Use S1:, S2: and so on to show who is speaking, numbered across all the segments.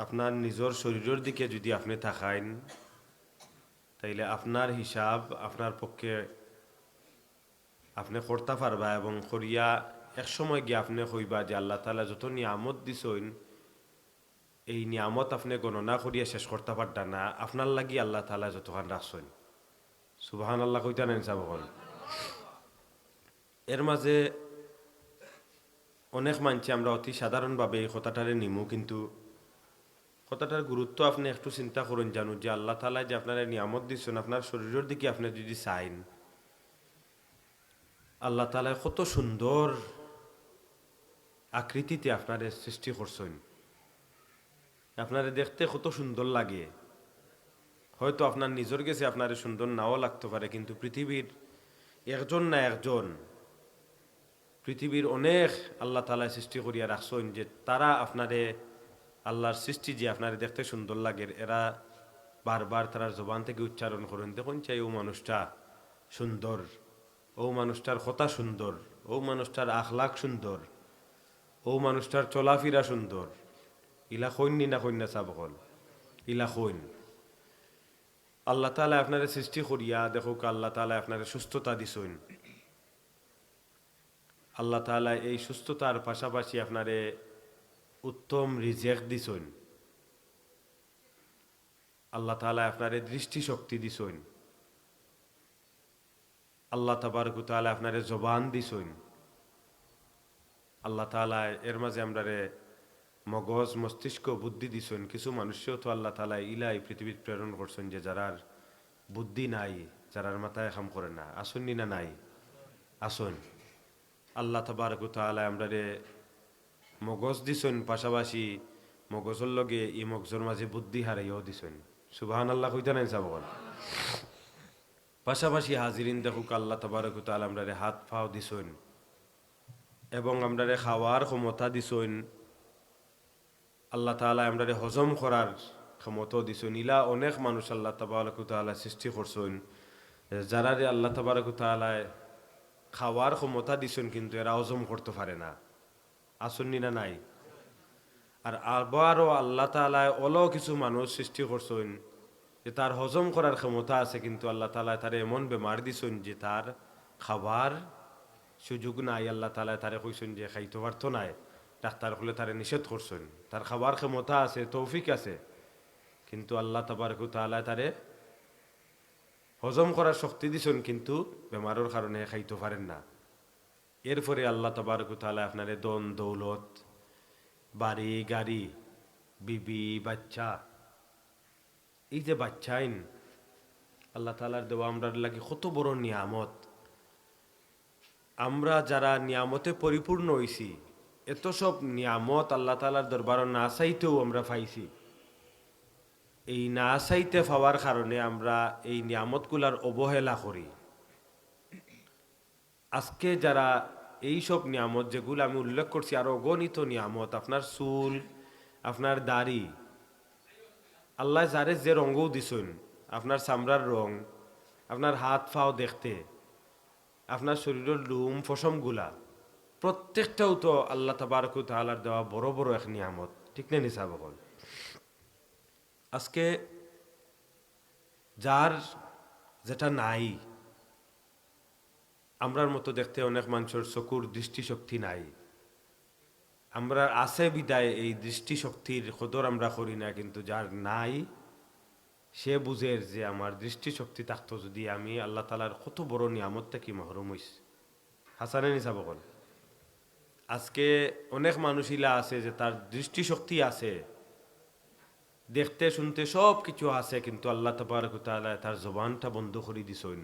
S1: আপনার নিজের শরীরের দিকে যদি আপনি তাকাইন তাইলে আপনার হিসাব আপনার পক্ষে আপনি করতে পারবা এবং করিয়া এক সময় গিয়ে আপনি কইবা যে আল্লাহ তাআলা যত নিয়ামত দিছইন এই নিয়ামত আপনি গণনা করিয়া শেষ করতে পারতা না। আপনার লাগি আল্লাহ তাআলা যতখান রাখছেন, সুবহানাল্লাহ কইতা নেন সাবকন। এর মাঝে অনেক মানছি আমরা অতি সাধারণভাবে এই কথাটারে নিমু, কিন্তু কথাটার গুরুত্ব আপনি একটু চিন্তা করুন, জানুন যে আল্লাহ তাআলা যে আপনার নিয়ামত দিচ্ছেন আপনার শরীরের দিকে আপনি যদি চাইন, আল্লাহ তাআলা কত সুন্দর আকৃতিতে আপনার সৃষ্টি করছেন, আপনারে দেখতে কত সুন্দর লাগে। হয়তো আপনার নিজের কাছে আপনার সুন্দর নাও লাগতে পারে, কিন্তু পৃথিবীর একজন না একজন, পৃথিবীর অনেক আল্লাহ তাআলা সৃষ্টি করিয়া রাখছেন যে তারা আপনারে আল্লাহর সৃষ্টি যে আপনারে দেখতে সুন্দর লাগে এরা বারবার তার জবান থেকে উচ্চারণ করেন, দেখুন চাই ও মানুষটা সুন্দর, ও মানুষটার কথা সুন্দর, ও মানুষটার আখলাক সুন্দর, ও মানুষটার চলাফেরা সুন্দর। ইলা কইন না কইন না সাবকল, ইলা কইন। আল্লাহ তাআলা আপনারে সৃষ্টি করিয়া দেখুক আল্লাহ তাআলা আপনারে সুস্থতা দিছেন। আল্লাহ তাআলা এই সুস্থতার পাশাপাশি আপনারে উত্তম রিজেক দিছেন। আল্লাহ তাআলা আপনারে দৃষ্টিশক্তি দিছেন। আল্লাহ তাবারক ওয়া তাআলা আপনারে জবান দিছেন। আল্লাহ তাআলা এর মাঝে আমরারে মগজ মস্তিষ্ক বুদ্ধি দিছেন। কিছু মানুষও তো আল্লাহ তাআলা ইলাই পৃথিবীর প্রেরণ করছেন যে যারার বুদ্ধি নাই, যারার মাথায় কাম করে না, আসুননি না নাই আসুন। আল্লাহ তাবারক ওয়া তাআলা আমরারে মগজ দিছেন, পাশাপাশি মগজের লগে ই মগজের মাঝে বুদ্ধি হারাইও দিছেন। সুবহানাল্লাহ কইতা নাই সাবগণ। পাশাপাশি হাজিরিন দেখুক আল্লাহ তাবারক ওয়া তাআলা আমরারে হাত পাও দিছেন এবং আমরারে খাওয়ার ক্ষমতা দিছেন। আল্লাহ তাআলা আমরারে হজম করার ক্ষমতাও দিছেন। ইলা অনেক মানুষ আল্লাহ তাবারক ওয়া তাআলা সৃষ্টি করছেন যারারে আল্লাহ তাবারক ওয়া তাআলা খাওয়ার ক্ষমতা দিছেন, কিন্তু এরা হজম করতে পারে না, আসুননি না নাই। আর আবারও আল্লাহ তাআলা অলো কিছু মানুষ সৃষ্টি করছেন যে তার হজম করার ক্ষমতা আছে, কিন্তু আল্লাহ তাআলা তারে এমন বেমার দিছেন যে তার খাবার সুযোগ নাই। আল্লাহ তাআলা তারে কইছেন যে খাইতে পারতো নাই, ডাক্তার হলে তারে নিষেধ করছেন। তার খাবার ক্ষমতা আছে, তৌফিক আছে, কিন্তু আল্লাহ তাবারক ওয়া তাআলা তারে হজম করার শক্তি দিছেন, কিন্তু বেমারের কারণে খাইতে পারেন না। এরপরে আল্লাহ তাবারক ওয়া তাআলা আপনারে দন দৌলত, বাড়ি গাড়ি, বিবি বাচ্চা, এই যে বাচ্চাইন আল্লাহ তাআলার দেওয়া আমরার লাগে কত বড় নিয়ামত। আমরা যারা নিয়ামতে পরিপূর্ণ হইছি, এত সব নিয়ামত আল্লাহ তাআলার দরবার না চাইতেও আমরা পাইছি। এই না চাইতে পাওয়ার কারণে আমরা এই নিয়ামতগুলার অবহেলা করি। আজকে যারা এই সব নিয়ামত যেগুলো আমি উল্লেখ করছি, আরো অগণিত নিয়ামত, আপনার চুল, আপনার দাড়ি, আল্লাহ যারে যে রঙও দিছেন, আপনার চামড়ার রং, আপনার হাত পাও দেখতে, আপনার শরীরের লুম ফসমগুলা, প্রত্যেকটাও তো আল্লাহ তাবারক ওয়া তাআলার দেওয়া বড় বড় এক নিয়ামত, ঠিক না নিসাবকল? আজকে যার যেটা নাই, আমরার মতো দেখতে অনেক মানুষের চকুর দৃষ্টিশক্তি নাই, আমরা আছে বিদায় এই দৃষ্টিশক্তির কদর আমরা করি না, কিন্তু যার নাই সে বুঝের যে আমার দৃষ্টিশক্তি থাকতো যদি আমি আল্লাহ তাআলার কত বড় নিয়ামতটা কি মহরুম হইছি। হাসানে নিসাবকল, আজকে অনেক মানুষইলা আছে যে তার দৃষ্টিশক্তি আছে, দেখতে শুনতে সব কিছু আছে, কিন্তু আল্লাহ তাবারক ওয়া তাআলা তার জবানটা বন্ধ করে দিছেন।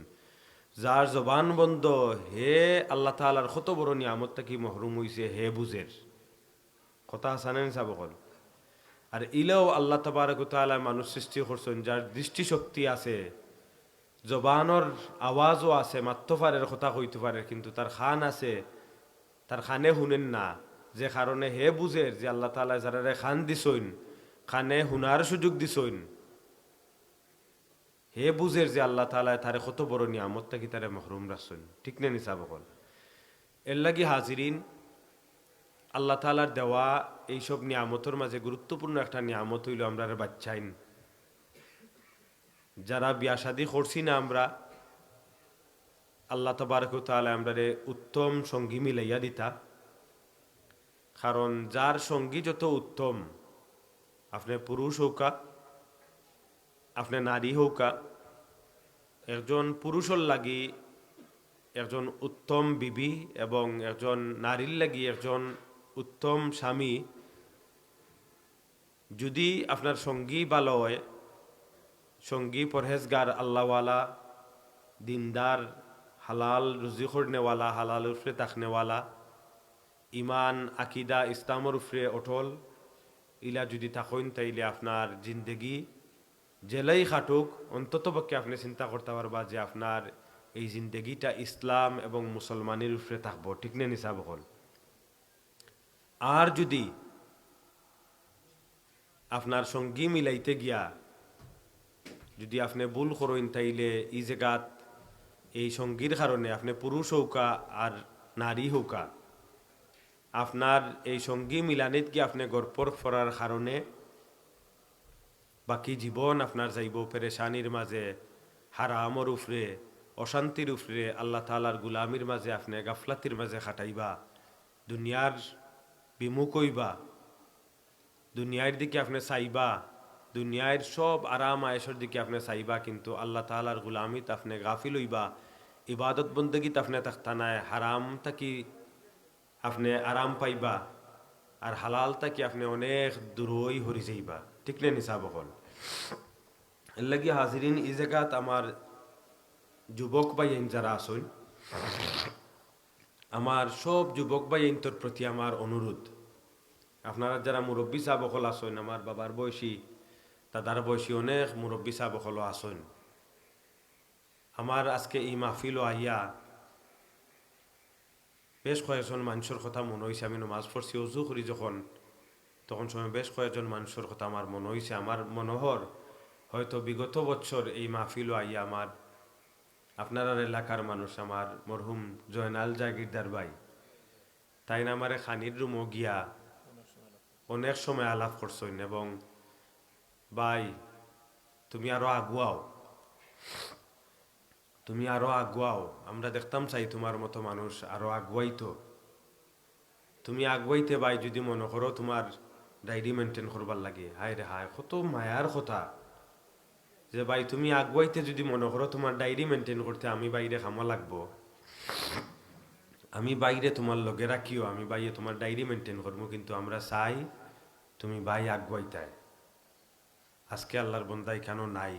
S1: যার জবান বন্ধ, হে আল্লাহ তাআলার কত বড় নিয়ামতটা কি মহরুম হইছে হে বুঝের। কথা হাসানে নিসাবকল। আর ইলেও আল্লাহ তাবারক ওয়া তাআলা মানুষ সৃষ্টি করছেন যার দৃষ্টিশক্তি আছে, জবানর আওয়াজও আছে, মাত্তফারের কথা কইতে পারে, কিন্তু তার খান আছে, তার খানে শুনেন না, যে কারণে হে বুঝের যে আল্লাহ তাআলা যারা খান দিছইন, খানে হুনার সুযোগ দিছইন, হে বুঝের যে আল্লাহ তাআলা তারে কত বড় নিয়ামতটা কি তারে মহরুম রাখছেন, ঠিক না নিসাবকল? এর লাগি হাজিরিন, আল্লাহ তাআলার দেওয়া এইসব নিয়ামতের মাঝে গুরুত্বপূর্ণ একটা নিয়ামত হইল আমরা বাচ্চাইন। যারা বিয়া শাদী করছি না আমরা, আল্লাহ তাবারক ওয়া তাআলা আমরারে উত্তম সঙ্গী মিলাইয়া দিতা। কারণ যার সঙ্গী যত উত্তম, আপনি পুরুষ হৌকা, আপনি নারী হৌকা, একজন পুরুষের লাগি একজন উত্তম বিবি এবং একজন নারীর লাগি একজন উত্তম স্বামী যদি আপনার সঙ্গী ভালো হয়, সঙ্গী পরহেজগার, আল্লাহওয়ালা, দিনদার, হালাল রুজি করনেওয়ালা, হালাল উফরে তাকনেওয়ালা, ইমান আকিদা ইসলামর উফরে অটল, ইলা যদি থাকেন তাইলে আপনার জিন্দগি জেলাই খাটুক অন্ততপক্ষে আপনি চিন্তা করতে পারবা যে আপনার এই জিন্দগিটা ইসলাম এবং মুসলমানের উপরে থাকবো, ঠিক না নিসাব হল। আর যদি আপনার সঙ্গী মিলাইতে গিয়া যদি আপনি ভুল করেন তাইলে এই জায়গাত এই সঙ্গীর কারণে আপনি পুরুষ হৌকা আর নারী হৌকা, আপনার এই সঙ্গী মিলানিত গিয়ে আপনি গর্পর ফরার কারণে বাকি জীবন আপনার যাইব পেরেশানির মাঝে, হারামর উফরে, অশান্তির উফরে, আল্লাহ তাআলার গুলামির মাঝে আপনি গাফলাতির মাঝে খাটাইবা, দুনিয়ার বিমুখ হইবা, দুনিয়ার দিকে আপনি চাইবা, দুনিয়ার সব আরাম আয়েসের দিকে আপনি চাইবা, কিন্তু আল্লাহ তাআলার গুলামিত আপনি গাফিল হইবা, ইবাদত বন্দগীত আপনি থাকতা নাই, হারাম থাকি আপনি আরাম পাইবা, আর হালাল থাকি আপনি অনেক দূরই হরি যাইবা, ঠিক না নিসাব হল। এর লাগি হাজিরিন এই জায়গাত আমার যুবক ভাইয়েন যারা আসুন, আমার সব যুবক ভাইয়েনটোর প্রতি আমার অনুরোধ, আপনারা যারা মুরব্বী সাবকল আসুন, আমার বাবার বয়সী, দাদার বয়সী অনেক মুরব্বী সাবকলও আসুন, আমার আজকে এই মাহফিলও আইয়া বেশ কয়েকজন মানুষের কথা মনে হয়েছে। আমি নমাজ পড়ছি অজু করি যখন, তখন সময় বেশ কয়েকজন মানুষের কথা আমার মনে হয়েছে। আমার মনোহর হয়তো বিগত বছর এই মাহফিলও আইয়া আমার আপনার এলাকার মানুষ, আমার মরহুম জয়নাল জাগিরদার ভাই, তাই না আমার খানির রুমও গিয়া অনেক সময় আলাপ করছেন এবং ভাই তুমি আরো আগুয়াও, তুমি আরো আগুয়াও, আমরা দেখতাম চাই তোমার মতো মানুষ আরো আগুয়াইতো, তুমি আগুয়াইতে ভাই যদি মনে করো তোমার ডায়েরি মেনটেন করবার লাগে, হায় রে হায় কত মায়ার কথা যে ভাই তুমি আগুয়াইতে যদি মনে করো তোমার ডায়েরি মেনটেন করতে, আমি বাইরে খামা লাগবো, আমি বাইরে তোমার লগে রাখিও, আমি বাইরে তোমার ডায়েরি মেনটেন করবো, কিন্তু আমরা চাই তুমি ভাই আগুয়াইতায়। আজকে আল্লাহর বন্দাই কেন নাই,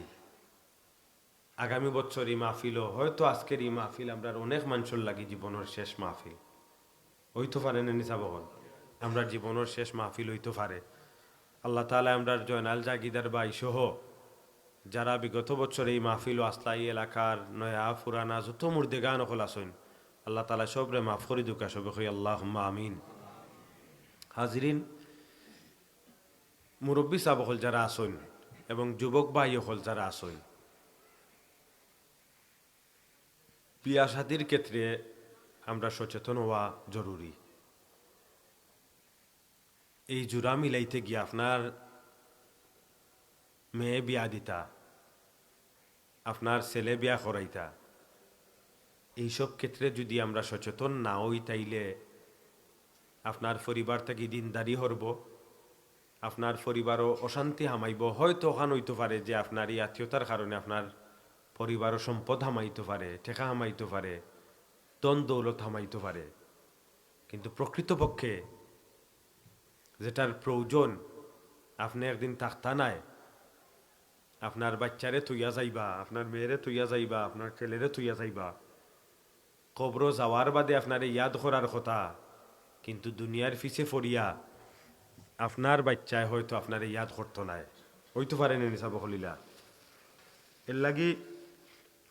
S1: আগামী বছর এই মাহফিলও হয়তো আজকের এই মাহফিল আমরা অনেক মানুষের লাগি জীবনের শেষ মাহফিল হইতে পারে না নিসাব হল, আমরা জীবনের শেষ মাহফিল হইতে পারে। আল্লাহ তাআলা আমরা জয়নাল জাগিদার ভাই সহ যারা বিগত বছর এই মাহফিল ও আসলাই এলাকার নয়া ফুরানা যত মুর্দে গান হল আসেন, আল্লাহ তাআলা সবরে মাফ করি দুকা সবে কই আল্লাহুম্মা আমিন। হাজিরিন, মুরব্বী সাহেব হল যারা আসেন এবং যুবক ভাই হল যারা আসেন, বিয়া শাদীর ক্ষেত্রে আমরা সচেতন হওয়া জরুরি। এই জোড়া মিলাইতে গিয়ে আপনার মেয়ে বিয়া দিতা, আপনার ছেলে বিয়া করাইতা, এইসব ক্ষেত্রে যদি আমরা সচেতন না হই তাইলে আপনার পরিবার থেকে দিনদারি হরব, আপনার পরিবারও অশান্তি হামাইব। হয়তো ওখান হইতে পারে যে আপনার এই আত্মীয়তার কারণে আপনার পরিবারও সম্পদ হামাইতে পারে, টেকা হামাইতে পারে, দন দৌলত হামাইতে পারে, কিন্তু প্রকৃতপক্ষে যেটার প্রয়োজন আপনি একদিন তাক্তা নাই, আপনার বাচ্চারে তুইয়া যাইবা, আপনার মেয়েরে তুইয়া যাইবা, আপনার ছেলেরে তুইয়া যাইবা, কবর যাওয়ার বাদে আপনার ইয়াদ করার কথা, কিন্তু দুনিয়ার পিছে ফরিয়া আপনার বাচ্চায় হয়তো আপনার ইয়াদ করতো নাই, হইতে পারে না নিসাব হলিলা। এর লাগি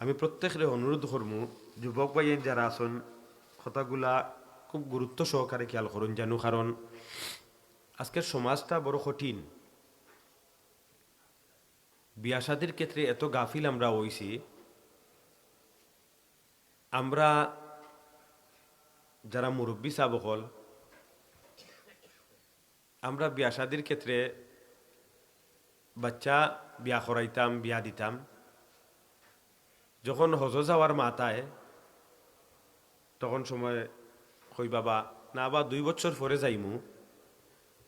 S1: আমি প্রত্যেকের অনুরোধ করমু, যুবক ভাইয়ের যারা আছেন কথাগুলা খুব গুরুত্ব সহকারে খেয়াল করুন জানো, কারণ আজকের সমাজটা বড় কঠিন। বিয়া শাদীর ক্ষেত্রে এত গাফিল আমরা হইছি, আমরা যারা মুরব্বী সাহেব হল আমরা বিয়া শাদির ক্ষেত্রে বাচ্চা বিয়া করাইতাম, বিয়া দিতাম। যখন হজ যাওয়ার মাথায় তখন সময় কই বাবা না বা 2 বছর পরে যাইমু,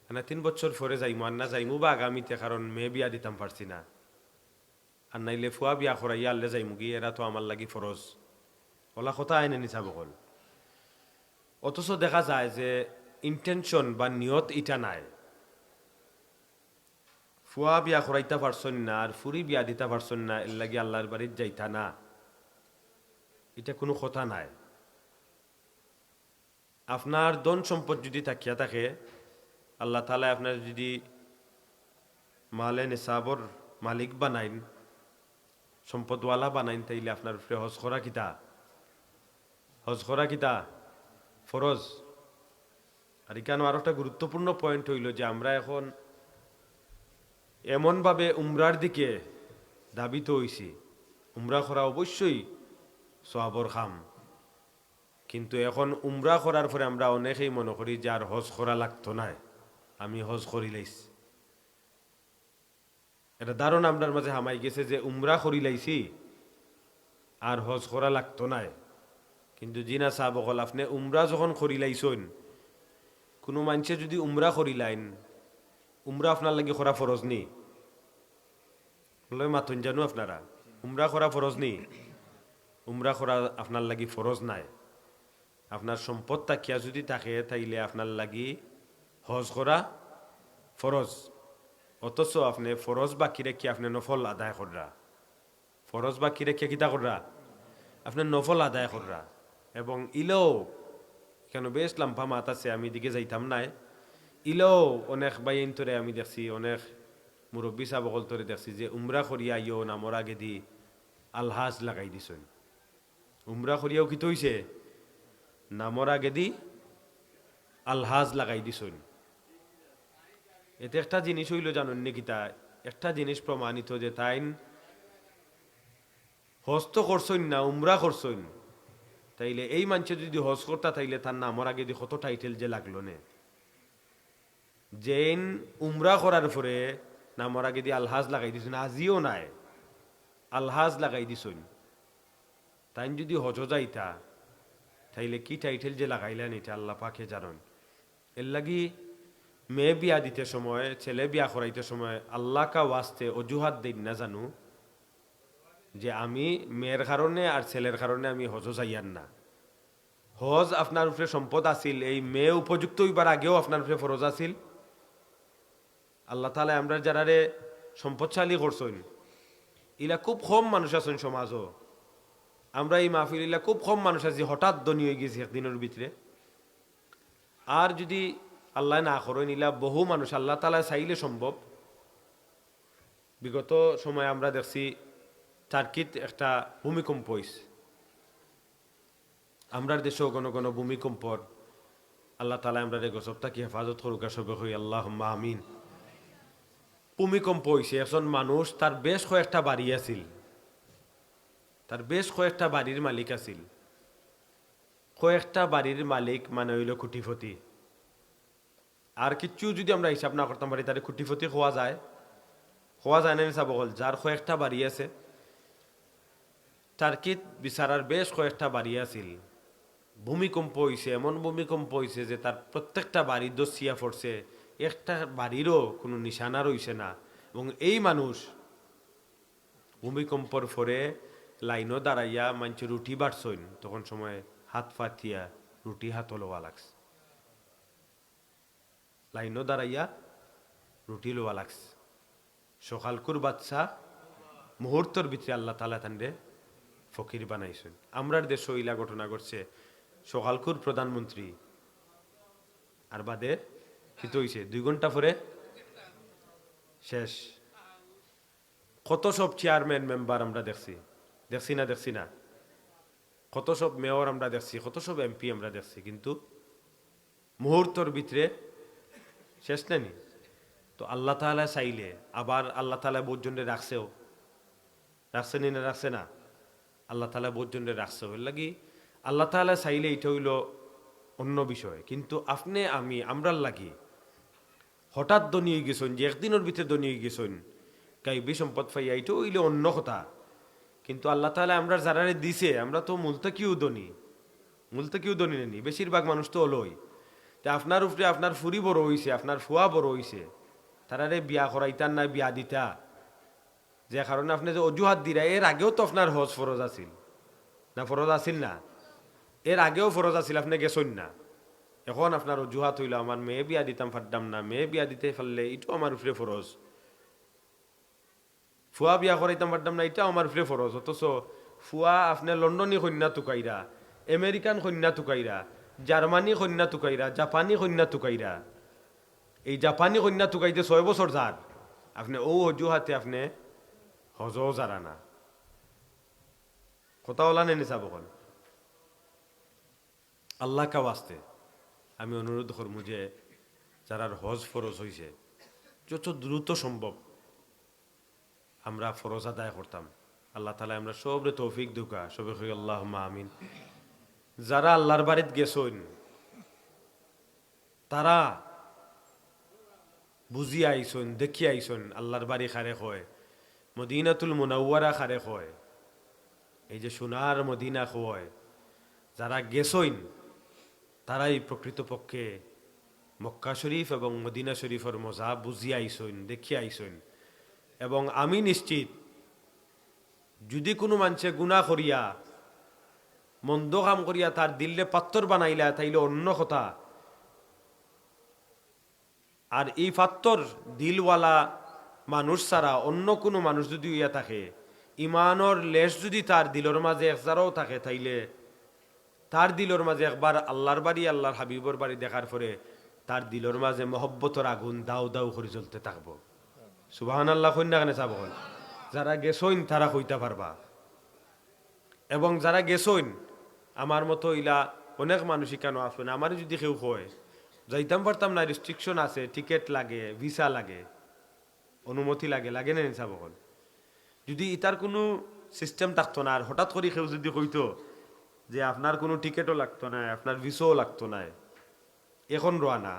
S1: না 3 বছর পরে যাইমু, আর না যাইমু বা আগামীতে, কারণ মেয়ে বিয়া দিতাম পারছি না, আর নাইলে ফুয়া বিয়া করাইয়া আনলে যাইমু গিয়ে, এরা তো আমার লাগি ফরজ। ওলা কথা আইনে নিছা বকল। অথচ দেখা যায় যে ইন্টেনশন বা নিয়ত ইটা নাই। ফুয়া বিয়া করাইতে পারছেন না আর ফুরি বিয়া দিতে পারছেন না, এর লাগি আল্লাহর বাড়ির যাইতা না, এটা কোনো কথা নাই। আপনার ধন সম্পদ যদি থাকিয়া থাকে, আল্লাহ তাআলা আপনার যদি মালে নিসাবর মালিক বানাইন, সম্পদওয়ালা বানাইন, তাইলে আপনার উপরে হজ করা কিতা, হজ করা কিতা ফরজ। আর এখানে আরো একটা গুরুত্বপূর্ণ পয়েন্ট হইল যে আমরা এখন এমনভাবে উমরার দিকে ধাবিত হইছি, উমরা করা অবশ্যই সওয়াবর খাম, কিন্তু এখন উমরা করার পরে আমরা অনেকেই মনে করি যে আর হজ করা লাগতো না, আমি হজ করি লাইছি। এটা ধারণা আপনার মাঝে হামাই গেছে যে উমরা করি লাইছি আর হজ করা লাগতো না। কিন্তু জিনা সাহেব বকল, আপনি উমরা যখন করি লাইছেন, কোনো মানুষে যদি উমরা করি লাইন, উমরা আপনার লাগি করা ফরজ নি? মাতুন জানো আপনারা, উমরা করা ফরজ নি? উমরা করা আপনার লাগি ফরজ নাই। আপনার সম্পদ তাকিয়া যদি থাকে, তাইলে আপনার লাগি হজ করা ফরজ। অথচ আপনি ফরজ বাকি রেখে আপনি নফল আদায় কররা, ফরজ বাকি রেখে কিতা কররা, আপনি নফল আদায় কররা। এবং ইলেও কেন বেশ লাম্পা মাত আছে, আমি দিকে যাইতাম নাই, ইলেও অনেক বাইন তোরে আমি দেখছি, অনেক মুরব্বী সাবকল তোরে দেখছি যে উমরা করিয়া ইও নামর আগে দি আলহাজ লাগাই দিছেন। উমরা করিয়াও কি হইছে, নামর আগে দি আলহাজ লাগাই দিছেন। এতে একটা জিনিস হইল জানেন নাকি, তা একটা জিনিস প্রমাণিত যে তাইন হজ তো করছেন না, উমরা করছেন। তাইলে এই মানুষ যদি হজ করতা, তাইলে তার নামর আগে দি কত টাইটেল যে লাগলো নে। জেন উমরা করার পরে নামর আগে দি আলহাজ লাগাই দিছেন, আজিও নাই আলহাজ লাগাই দিছেন। তাই যদি হজ যাইতা, তাইলে কি টাইটেল যে লাগাইলেন, এটা আল্লাহ পাকে জানেন। এর লাগি মেয়ে বিয়া দিতে সময়, ছেলে বিয়া করাইতে সময় আল্লাহ কা ওয়াস্তে অজুহাত দিন না জানু যে আমি মেয়ের কারণে আর ছেলের কারণে আমি হজ যাইয়ান না। হজ আপনার উপরে সম্পদ আছিল, এই মেয়ে উপযুক্ত হইবার আগেও আপনার উপরে ফরজ আছিল। আল্লাহ তাআলা আমরা যারারে সম্পদশালী করছেন, ইলা খুব কম মানুষ আছেন সমাজও। আমরা এই মাহফিল ইলা খুব কম মানুষ আছি, হঠাৎ ধনী হয়ে গেছি একদিনের ভিতরে। আর যদি আল্লাহ না করেন, ইলা বহু মানুষ আল্লাহ তাআলা চাইলে সম্ভব। বিগত সময় আমরা দেখছি টার্কিত একটা ভূমিকম্প হয়েছে। আমরা দেশেও কোনো কোনো ভূমিকম্পর আল্লাহ তাআলা আমরা গজবটা কি হেফাজত করুক, সবে হই আল্লাহুম্মা আমিন। ভূমিকম্প হয়েছে, একজন মানুষ, তার বেশ কয়েকটা বাড়ি আছিল, তার বেশ কয়েকটা বাড়ির মালিক আছিল। কয়েকটা বাড়ির মালিক মানে হইল কুটিপতি। আর কিচ্ছু যদি আমরা হিসাব না করতাম পারি, তাহলে কুটিপতি হওয়া যায়, হওয়া যায় না চাব হল। যার কয়েকটা বাড়ি আছে, টার্কিত বিচারার বেশ কয়েকটা বাড়ি আছিল, ভূমিকম্প হয়েছে। এমন ভূমিকম্প হয়েছে যে তার প্রত্যেকটা বাড়ি দস্যিয়া পড়ছে, একটা বাড়িরও কোনো নিশানা রইছে না। এবং এই মানুষ ভূমিকম্পর পরে লাইনও দাঁড়াইয়া মানুষ রুটি বাড়ছইন, তখন সময় হাত ফাতিয়া রুটি হাত লোয়া লাগছে, লাইনও দাঁড়াইয়া রুটি লোয়া লাগছে। সকালকুর বাচ্চা মুহূর্তর ভিতরে আল্লাহ তাআলা তান্ডে ফকির বানাইছেন। আমরার দেশ ইলা ঘটনা ঘটছে, সকালকুর প্রধানমন্ত্রী আর বাদে কিন্তু হইছে 2 ঘন্টা পরে শেষ। কত সব চেয়ারম্যান মেম্বার আমরা দেখছি, দেখছি না, কত সব মেয়র আমরা দেখছি, কত সব এমপি আমরা দেখছি, কিন্তু মুহূর্তর ভিতরে শেষ নেনি। তো আল্লাহ তাআলা চাইলে, আবার আল্লাহ তাআলা বহুত জনে রাখছেও, রাখছেনি না রাখছে না, আল্লাহ তাআলা বহুত জনে রাখছেও। এর লাগি আল্লাহ তাআলা চাইলে এটা হইল অন্য বিষয়। কিন্তু আপনি আমি আমরার লাগি হঠাৎ ধনী হয়ে গেছেন, যে একদিনের ভিতরে ধনী হয়ে গেছেন, গাইবী সম্পদ পাইয়া, এটা হইলে অন্য কথা। কিন্তু আল্লাহ তাআলা আমরা যারা দিছে, আমরা তো মূলতাকিও ধনী, মূলতাকিও ধনী নেই, বেশিরভাগ মানুষ তো হলোই। তা আপনার উপরে আপনার ফুরি বড় হইছে, আপনার ফুয়া বড় হইছে, তারারে বিয়া করাইতার না বিয়া দিতা, যে কারণে আপনি যে অজুহাত দিরা, এর আগেও তো আপনার হজ ফরজ আছিল না? ফরজ আছিল না? এর আগেও ফরজ আছিল, আপনি গেছেন না। এখন আপনার অজুহাত হইল আমার মেয়ে বিয়া দিতাম পারতাম না, মেয়ে বিয়া দিতে পারলে এটাও আমার উপরে ফরজ, ফুয়া বিয়া করাইতাম পারতাম না, এটাও আমার উপরে ফরজ। অথচ ফুয়া আপনি লন্ডনী কন্যা তুকাইরা, আমেরিকান কন্যা তুকাইরা, জার্মানি কন্যা তুকাইরা, জাপানি কন্যা তুকাইরা, এই জাপানি কন্যা তুকাইতে 6 বছর যার, আপনি ও অজুহাতে আপনি হজও যারা না। কথা বলা নেই চাব কল। আল্লাহ কা বাস্তে আমি অনুরোধ করবো যে যারার হজ ফরজ হয়েছে, যত দ্রুত সম্ভব আমরা ফরজ আদায় করতাম। আল্লাহ তালা আমরা সবরে তৌফিক দুকা, সবে কই আল্লাহুম্মা আমিন। যারা আল্লাহর বাড়িতে গেছেন, তারা বুঝি আইসন, দেখি আইসন আল্লাহর বাড়ি খারে হয়, মদিনাতুল মুনাওয়ারা খারে হয়, এই যে সোনার মদিনা হয়। যারা গেছেন তারাই প্রকৃতপক্ষে মক্কা শরীফ এবং মদিনা শরীফের মজা বুঝি আইসন, দেখি আইসন। এবং আমি নিশ্চিত, যদি কোনো মানুষে গুনাহ করিয়া, মন্দ কাম করিয়া তার দিলে পাত্তর বানাইলা, তাইলে অন্য কথা। আর এই পাত্তর দিলওয়ালা মানুষ ছাড়া অন্য কোনো মানুষ যদি ইয়া থাকে, ইমানর লেশ যদি তার দিলর মাঝে একজারও থাকে, তাইলে তার দিলর মাঝে একবার আল্লাহর বাড়ি, আল্লাহর হাবিবর বাড়ি দেখার পরে তার দিলর মাঝে মহব্বতর আগুন দাউ দাউ করে জ্বলতে থাকবো। সুবহানাল্লাহ কইনা কেন চাব? যারা গেছইন তারা কইতে পারবা। এবং যারা গেছইন আমার মতো ইলা অনেক মানুষই কেন আসবেন, আমার যদি কেউ কয় যাইতাম পারতাম না, রেস্ট্রিকশন আছে, টিকিট লাগে, ভিসা লাগে, অনুমতি লাগে, লাগে না চাব? যদি ইতার কোনো সিস্টেম থাকতো না, আর হঠাৎ করে কেউ যদি কইতো যে আপনার কোনো টিকিটও লাগতো না, আপনার ভিসাও লাগতো না, এখন রোয়ানা,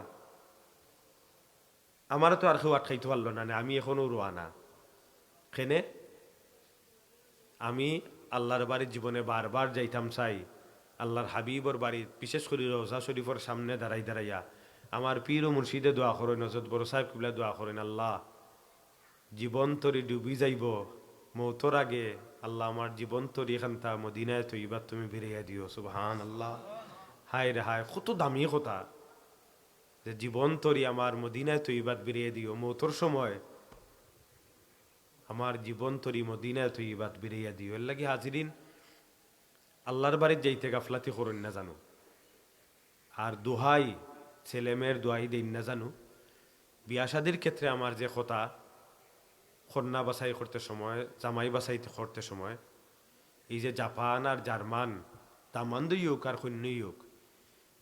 S1: আমারও তো আর কেউ আটকাইতে পারলো না, আমি এখনো রোয়ানা। কেনে আমি আল্লাহর বাড়ির জীবনে বারবার যাইতাম চাই, আল্লাহর হাবিবর বাড়ি, বিশেষ করে রোজা শরীফের সামনে দাঁড়াই দাঁড়াইয়া আমার পীর ও মুর্শিদে দোয়া করেন, হযরত বড় সাহেব কিবলা দোয়া করেন, আল্লাহ জীবন তরি ডুবি যাইব, মৌতর আগে আল্লাহ আমার জীবন তরি এখানটা মদিনায় তৈবা তুমি ফিরিয়ে দিও। সুবহান আল্লাহ। হায় রে হায়, কত দামি কথা যে জীবন তরি আমার মদিনায় তৈবাত বেরিয়ে দিও, মৌতর সময় আমার জীবন তরি মদিনায় তৈবাত বেরিয়ে দিও। এর লাগে হাজিরিন, আল্লাহর বাড়ির যাইতে গাফলাতি করেন না জানো, আর দোহাই ছেলে মেয়ের দোহাই দেন না জানো। বিয়া শাদির ক্ষেত্রে আমার যে কথা, কন্যা বাছাই করতে সময়, জামাই বাছাই করতে সময়, এই যে জাপান আর জার্মান, দামান্দ ইউক আর কন্য ইউক,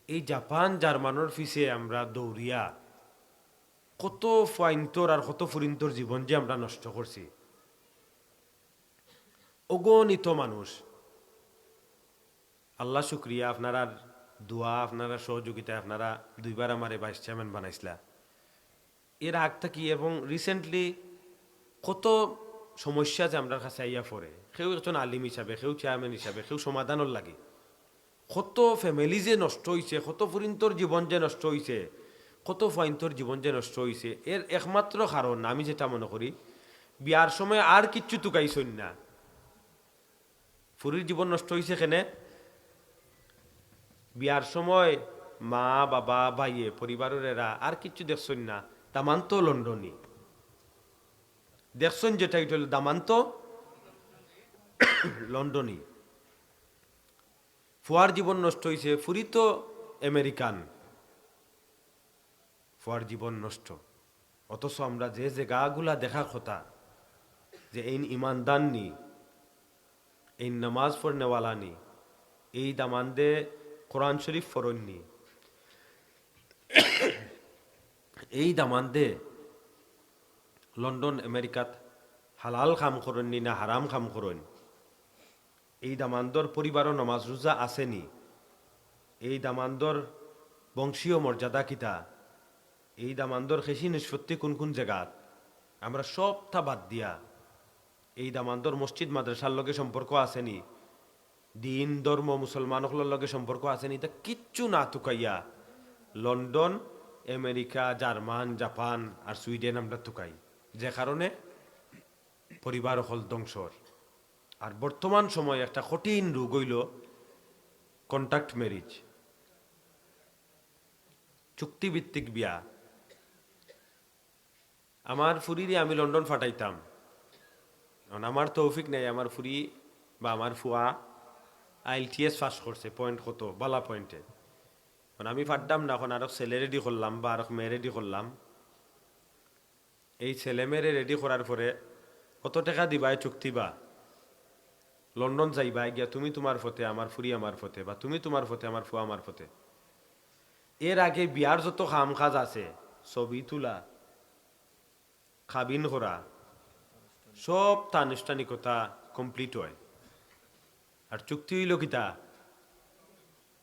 S1: এই জাপান জার্মানোর পিছে আমরা দৌড়িয়া কত ফাইন্তর আর কত ফুরিন্তর জীবন যে আমরা নষ্ট করছি। অগণিত মানুষ, আল্লাহ শুক্রিয়া, আপনারা দোয়া, আপনারা সহযোগিতায় আপনারা 2বার আমার ভাইস চেয়ারম্যান বানাইছিলা। এর আগ থাকি এবং রিসেন্টলি কত সমস্যা যে আমরা কাছে আইয়া পড়ে, কেউ একজন আলিম হিসাবে, কেউ চেয়ারম্যান হিসাবে, কেউ সমাধানের লাগে, কত ফ্যামিলি যে নষ্ট হয়েছে, কত ফুরিন্তর জীবন যে নষ্ট হয়েছে, কত ফাইন্তর জীবন যে নষ্ট হয়েছে। এর একমাত্র কারণ আমি যেটা মনে করি, বিয়ার সময় আর কিচ্ছু তুকাইছই না, ফুরির জীবন নষ্ট হয়েছে কেনে, বিয়ার সময় মা বাবা ভাইয়ে পরিবারের এরা আর কিচ্ছু দেখছই না, দামান্ত লন্ডনী দেখছেন, যেটা এটা হলো দামান্ত লন্ডনী। ফুয়ার জীবন নষ্ট হয়েছে, ফুরি তো আমেরিকান, ফুয়ার জীবন নষ্ট। অথচ আমরা যে জায়গাগুলা দেখার কথা, যে এই ইমানদান নি, এই নামাজ পড়নেওয়ালা নি, এই দামান্দে কোরআন শরীফ ফরননি, এই দামান্দে লন্ডন আমেরিকাত হালাল খাম করেননি না হারাম খাম করেন, এই দামান্দর পরিবারও নমাজ রোজা আসেনি, এই দামান্দর বংশীয় মর্যাদা কিতা, এই দামান্দর খেসি নিষ্পত্তি কোন কোন জায়গাত আমরা সবটা বাদ দিয়া এই দামান্দর মসজিদ মাদ্রাসার লগে সম্পর্ক আসেনি, দিন ধর্ম মুসলমানগুলোর লগে সম্পর্ক আসেনি, তা কিচ্ছু না তুকাইয়া লন্ডন, আমেরিকা, জার্মান, জাপান আর সুইডেন আমরা তুকাই, যে কারণে পরিবার হল ধ্বংসর। আর বর্তমান সময় একটা কঠিন রোগ হইল কন্ট্যাক্ট ম্যারেজ, চুক্তিভিত্তিক বিয়া। আমার ফুরিরে আমি লন্ডন ফাটাইতাম, আমার তৌফিক নেই, আমার ফুরি বা আমার ফুয়া IELTS পাস করছে, পয়েন্ট কত বালা পয়েন্টে, আমি ফাটতাম না, এখন আরো ছেলে রেডি করলাম বা আরো মেয়ে রেডি করলাম। এই ছেলে মেয়েরে রেডি করার পরে কত টাকা দিবাই চুক্তি, বা লন্ডন যাইবা গিয়া তুমি তোমার ফতে আমার ফুরি আমার ফতে, বা তুমি তোমার ফতে আমার ফুয়া আমার ফতে। এর আগে বিয়ার যত কাম কাজ আছে, ছবি তোলা, খাবিন করা, সব তা আনুষ্ঠানিকতা কমপ্লিট হয়। আর চুক্তি হইল কিতা,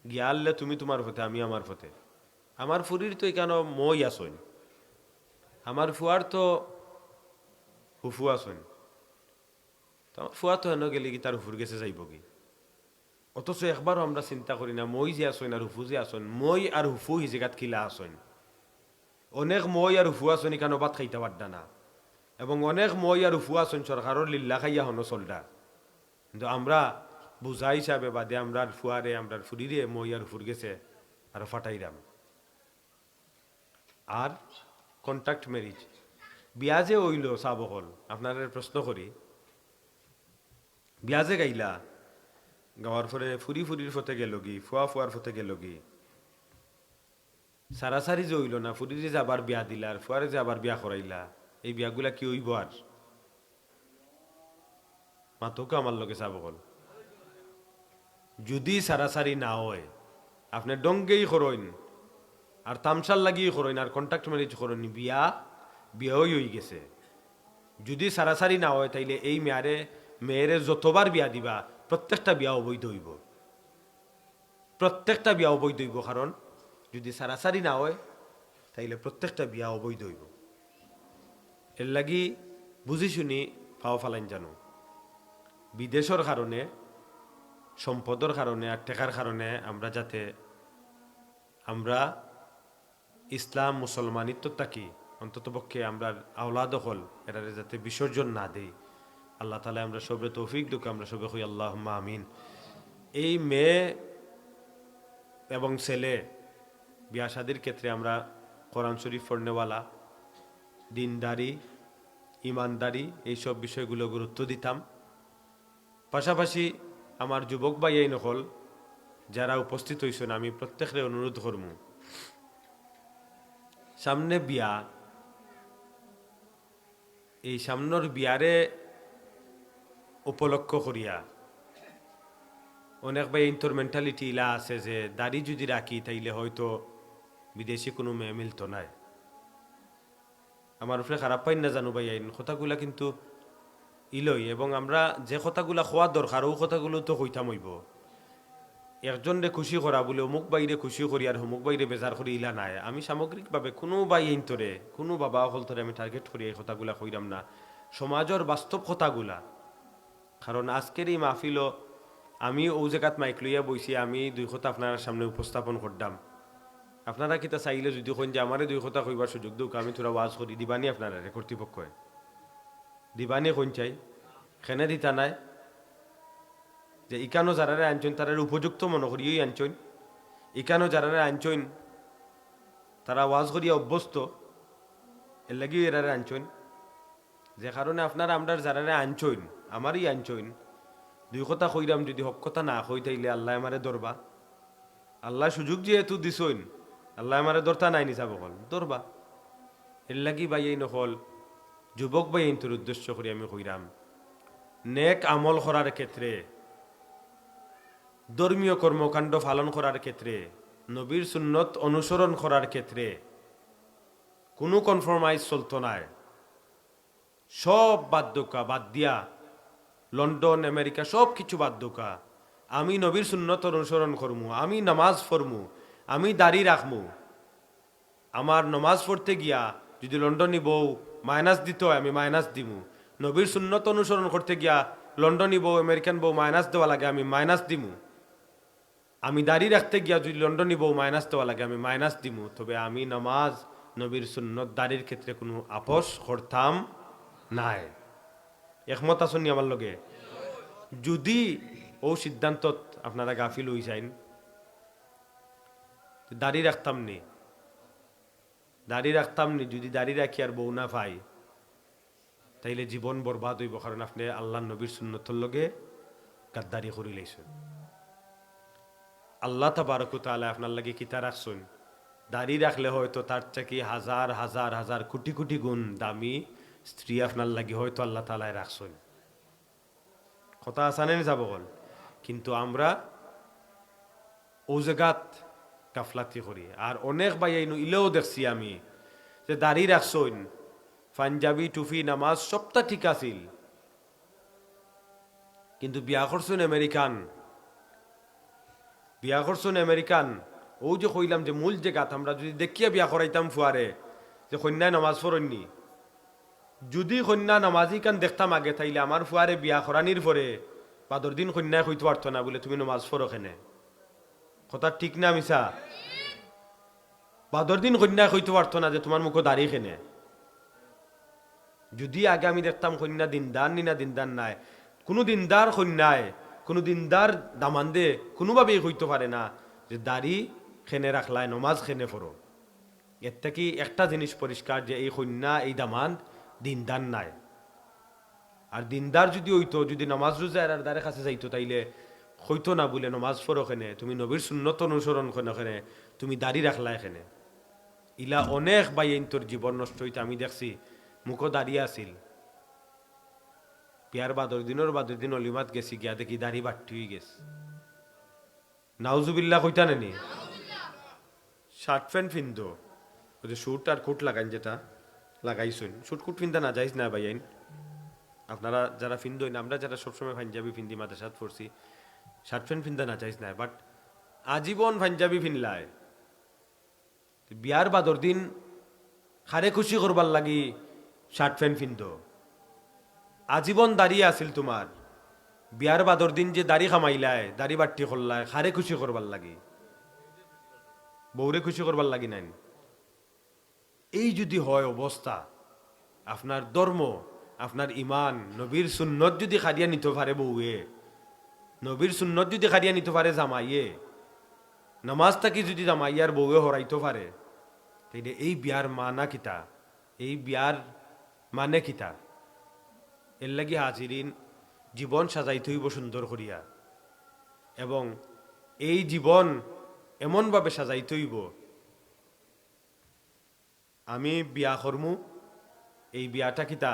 S1: গিয়ালে তুমি তোমার ফতে আমি আমার ফতে। আমার ফুরির তো এখানে মই আসন, আমার ফুয়ার তো হুফু আসন, আমার ফুয়া তো হেন গেলে কি তার হুফুর গেছে যাইব কি। অথচ একবারও আমরা চিন্তা করি না মই যে আসন আর হুফু যে আসন, মই আর হুফু হিজেগাত খিলা আসন। অনেক মই আর হুফু আসন এখানে বাদ খাইতে পারডা না, এবং অনেক মই আর হুফু আসন সরকারের লিল্লা খাইয়া হন চলডা। কিন্তু আমরা বুঝা হিসাবে বাদে আমরা ফুয়ারে আমরা ফুরিরে মই আর হুফুর গেছে আর ফাটাইরাম। আর কন্ট্যাক্ট ম্যারেজ বিয়া যে হইল চাবকল, আপনার প্রশ্ন করি, বিয়া যে গাইলা গাওয়ার পরে ফুরি ফুরির ফতে গেল গি, ফুয়া ফুয়ার ফতে গেল গি, সারাসারি যে হইল না, ফুরিরে যে আবার বিয়া দিলা আর ফুয়ারে যে আবার বিয়া করাইলা, এই বিয়াগুলা কি হইব? আর মাতোকে আমার লগে চাবকল যদি সারাসারি না হয়, আপনি ডঙ্গেই করইন আর তামসাল লাগিয়ে করইন আর কন্ট্যাক্ট ম্যারেজ করইন, বিয়া বিয়াই হয়ে গেছে। যদি সারাসারি না হয় তাইলে এই মেয়েরে যতবার বিয়া দিবা প্রত্যেকটা বিয়া অবৈধ হইব, প্রত্যেকটা বিয়া অবৈধ হইব। কারণ যদি সারাসারি না হয় তাইলে প্রত্যেকটা বিয়া অবৈধ হইব। এর লাগি বুঝি শুনি ফাও ফালাইন জানো, বিদেশের কারণে, সম্পদের কারণে আর টেকার কারণে আমরা যাতে আমরা ইসলাম মুসলমানিত্ব থাকি, অন্তত পক্ষে আমরা আওলাদ হল এটারে যাতে বিসর্জন না দেই, আল্লাহ তালা আমরা সবে তৌফিক দুঃখ, আমরা সবে হই আল্লাহুম্মা আমিন। এই মেয়ে এবং ছেলে বিয়া শাদির ক্ষেত্রে আমরা কোরআন শরীফ পড়নেওয়ালা, দিনদারি, ইমানদারি, এইসব বিষয়গুলো গুরুত্ব দিতাম। পাশাপাশি আমার যুবক ভাই এই নকল যারা উপস্থিত হয়েছেন, আমি প্রত্যেকের অনুরোধ করব, সামনে বিয়া, এই সামনের বিয়ারে উপলক্ষ করিয়া অনেক ভাই ইন্তর মেন্টালিটি ইলা আছে যে দাড়ি যদি রাখি তাইলে হয়তো বিদেশি কোনো মেয়ে মিলতো নাই। আমার উপরে খারাপ পাই না জানো ভাই, আইন কথাগুলা কিন্তু ইলই, এবং আমরা যে কথাগুলা খোয়ার দরকার ও কথাগুলো তো কইতাম হইব। একজনরে খুশি করা বলে অমুক বাইরে খুশি করি আর অমুক বাইরে বেজার করি ইলা নাই। আমি সামগ্রিকভাবে কোনো বাই ইন্তরে কোনো বাবা অকল ধরে আমি টার্গেট করি এই কথাগুলা কইরাম না, সমাজের বাস্তব কথাগুলা। কারণ আজকের এই মাহফিলও আমি ও জায়গাত মাইক লইয়া বইছি, আমি দুই কথা আপনার সামনে উপস্থাপন করতাম। আপনারা কিতা চাইলে যদি কইন যে আমারে দুই কথা কইবার সুযোগ দিক, আমি তোরা ওয়াজ করি দিবানি, আপনারা কর্তৃপক্ষ দিবানি কইন চাই খেনে দিতা নাই, যে ইকানো যারারে আনছইন তারারে উপযুক্ত মনে করিই আনছইন, ইকানো যারারে আনছইন তারা ওয়াজ করিয়া অভ্যস্ত, এর লাগি এরারে আনছইন। যে কারণে আপনারা আমরা যারারে আনছইন, আমারই আনছইন, দুই কথা কইরাম যদি হক কথা না কই তাইলে আল্লাহ আমারে ধরবা। আল্লাহ সুযোগ যেহেতু দিছইন, আল্লাহ আমারে ধরতা নাই নিছা বকল ধরবা। এর লাগি ভাই এই নকল যুবক ভাই ইন্তর উদ্দেশ্য করি আমি কইরাম, নেক আমল করার ক্ষেত্রে, ধর্মীয় কর্মকাণ্ড পালন করার ক্ষেত্রে, নবীর সুন্নত অনুসরণ করার ক্ষেত্রে কোনো কনফরমাইজ চলতো নাই। সব বাধ্যকা বাদ দিয়া, লন্ডন আমেরিকা সব কিছু বাধ্যকা, আমি নবীর সুন্নত অনুসরণ করমু, আমি নামাজ পড়মু, আমি দাড়ি রাখমু, আমার নমাজ পড়তে গিয়া যদি লন্ডনী বউ মাইনাস দিত হয় আমি মাইনাস দিমু, নবীর সুন্নত অনুসরণ করতে গিয়া লন্ডনী বউ আমেরিকান বউ মাইনাস দেওয়া লাগে আমি মাইনাস দিমু, আমি দাড়ি রাখতে গিয়া যদি লন্ডনী বউ মাইনাস দেওয়া লাগে আমি মাইনাস দিমু, তবে আমি নামাজ নবীর সুন্নত দাড়ির ক্ষেত্রে কোনো আপোষ করতাম নাই। একমত আসুন আমার লগে? যদি ও সিদ্ধান্তত আপনারা গাফিল হয়ে যাইন, দাড়ি রাখতাম নি, দাড়ি রাখতাম নি, যদি দাড়ি রাখি আর বউ না পাই তাইলে জীবন বরবাদ হইব, কারণ আপনি আল্লাহ নবীর সুন্নতর লগে গাদ্দারি করি লাইছেন। আল্লাহ তাবারক ওয়া তাআলা আপনার লাগে কিতা রাখছেন, দাড়ি রাখলে হয়তো তার থেকে হাজার হাজার হাজার কোটি কোটি গুণ দামি স্ত্রী আপনার লাগে হয়তো আল্লাহ তাআলা রাখছেন। কথা আসানে যাব বল, কিন্তু আমরা ও জায়গাত গাফলাতি করি। আর অনেক ভাই ইলেও দেখছি আমি যে দাড়ি রাখছেন, পাঞ্জাবি টুপি নামাজ সবটা ঠিক আছিল, কিন্তু বিয়া করছেন আমেরিকান, বিয়া করছেন আমেরিকান। ও যে কইলাম যে মূল জায়গাত আমরা যদি দেখিয়া বিয়া করাইতাম ফুয়ারে যে কন্যায় নামাজ পড়েননি, যদি কন্যা নামাজি কান দেখতাম আগে তাইলে আমার ফুয়ারে বিয়া করানির পরে বাদর দিন কন্যায় কইতে পারতো না বলে তুমি নামাজ পড়ো কেনে। কথা ঠিক না মিছা? বাদর দিন কন্যায় কইতে পারতো না যে তোমার মুখো দাঁড়িয়ে কেনে। যদি আগে আমি দেখতাম কন্যা দিনদার নি না দিনদার নাই, কোনো দিনদার কন্যায় কোনো দিনদার দামান্দে কোনোভাবেই কইতে পারে না যে দাড়ি খেনে রাখলায় নমাজ খেনে পড়ো। এর থেকে একটা জিনিস পরিষ্কার যে এই কন্যা এই দামান্দ দিনদার নাই। আর দিনদার যদি হইতো, যদি নামাজ রোজার আর দ্বারের কাছে যাইতো তাইলে হইতো না বলে নমাজ পড়ো খেনে, তুমি নবীর সুন্নত অনুসরণ খেনে, তুমি দাড়ি রাখলা এখানে। ইলা অনেক ভাই তোর জীবন নষ্ট হইতে আমি দেখছি। মুখো দাঁড়িয়ে আসিল, বিয়ার বাদর দিন অলিমাত গেছি, গিয়া দেখি দাড়ি বাট্টি হয়ে গেছে। নাউজুবিল্লাহ কইতা নেনি? শার্ট প্যান্ট ফিন্দো, ওই যে শুট আর কুট লাগাইন, যেটা লাগাইছেন শুট কুট ফিন্দা না যাইস না ভাই আইন। আপনারা যারা ফিন্দই না, আমরা যারা সবসময় পাঞ্জাবি ফিন্দি মাদ্রাসাত পড়ছি, শার্ট প্যান্ট ফিন্দা না যাইস না, বাট আজীবন পাঞ্জাবি ফিনলায় বিয়ার বাদর দিন খারে খুশি করবার লাগি শার্ট প্যান্ট ফিন্দো। আজীবন দাঁড়িয়ে আছিল তোমার, বিয়ার বাদর দিন যে দাড়ি খামাইলায় দাড়ি বাট্টি করলায় খারে খুশি করবার লাগি, বউরে খুশি করবার লাগি নাই। এই যদি হয় অবস্থা, আপনার ধর্ম আপনার ইমান নবীর সুন্নত যদি খারিয়া নিতে পারে বউয়ে, নবীর সুন্নত যদি খারিয়া নিতে পারে জামাইয়ে, নামাজ থাকি যদি জামাইয়ার বউয়ে হরাইতে পারে, তাইলে এই বিয়ার মানা কিতা, এই বিয়ার মানে কিতা? এর লাগি হাজিরিন জীবন সাজাইতে হইব সুন্দর করিয়া, এবং এই জীবন এমনভাবে সাজাইতে হইব, আমি বিয়া করমু, এই বিয়াটা কিতা,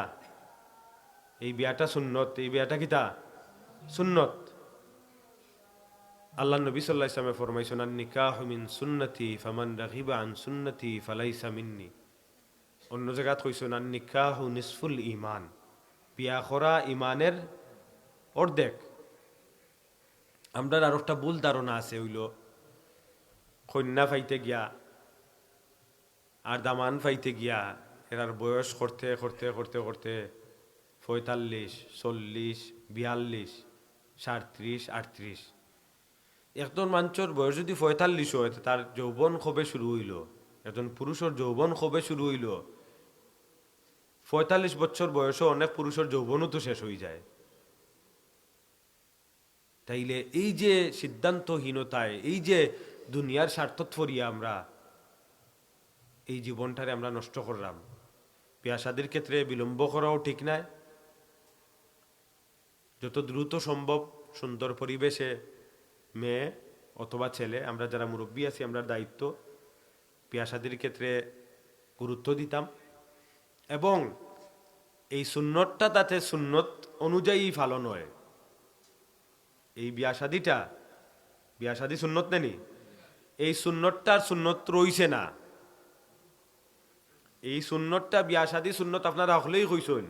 S1: এই বিয়াটা সুন্নত, এই বিয়াটা কিতা সুন্নত। আল্লাহ নবী সাল্লাল্লাহু আলাইহি ওয়াসাল্লাম ফরমাইছেন, নিকাহু মিন সুন্নতি ফামান রাগিবা আন সুন্নতি ফালাইসা মিন্নি। অন্য জায়গাত কইছেন নিকাহু নিসফুল ঈমান, বিয়া করা ইমানের অর্ধেক। আমরা আর একটা ভুল ধারণা আছে, হইল কন্যা পাইতে গিয়া আর দামান পাইতে গিয়া এরার বয়স করতে করতে করতে করতে 45, 40, 42, 37, 38। একজন মানুষের বয়স যদি 45 হয়, তার যৌবন কবে শুরু হইল? একজন পুরুষের যৌবন কবে শুরু হইল? 45 বছর বয়সে অনেক পুরুষের যৌবনও তো শেষ হয়ে যায়। তাইলে এই যে সিদ্ধান্তহীনতায়, এই যে দুনিয়ার স্বার্থত ফরিয়া আমরা এই জীবনটারে আমরা নষ্ট করলাম। বিয়া শাদীর ক্ষেত্রে বিলম্ব করাও ঠিক নাই। যত দ্রুত সম্ভব সুন্দর পরিবেশে মেয়ে অথবা ছেলে, আমরা যারা মুরব্বী আছি আমরা দায়িত্ব বিয়া শাদীর ক্ষেত্রে গুরুত্ব দিতাম, এবং এই সুন্নতটা তাতে সুন্নত অনুযায়ী পালন হয়। এই বিয়া শাদী সুন্নত নেনি, এই সুন্নতটার সুন্নত রইছে না। এই সুন্নতটা বিয়া শাদী সুন্নত আপনারা হলেই কইছেন,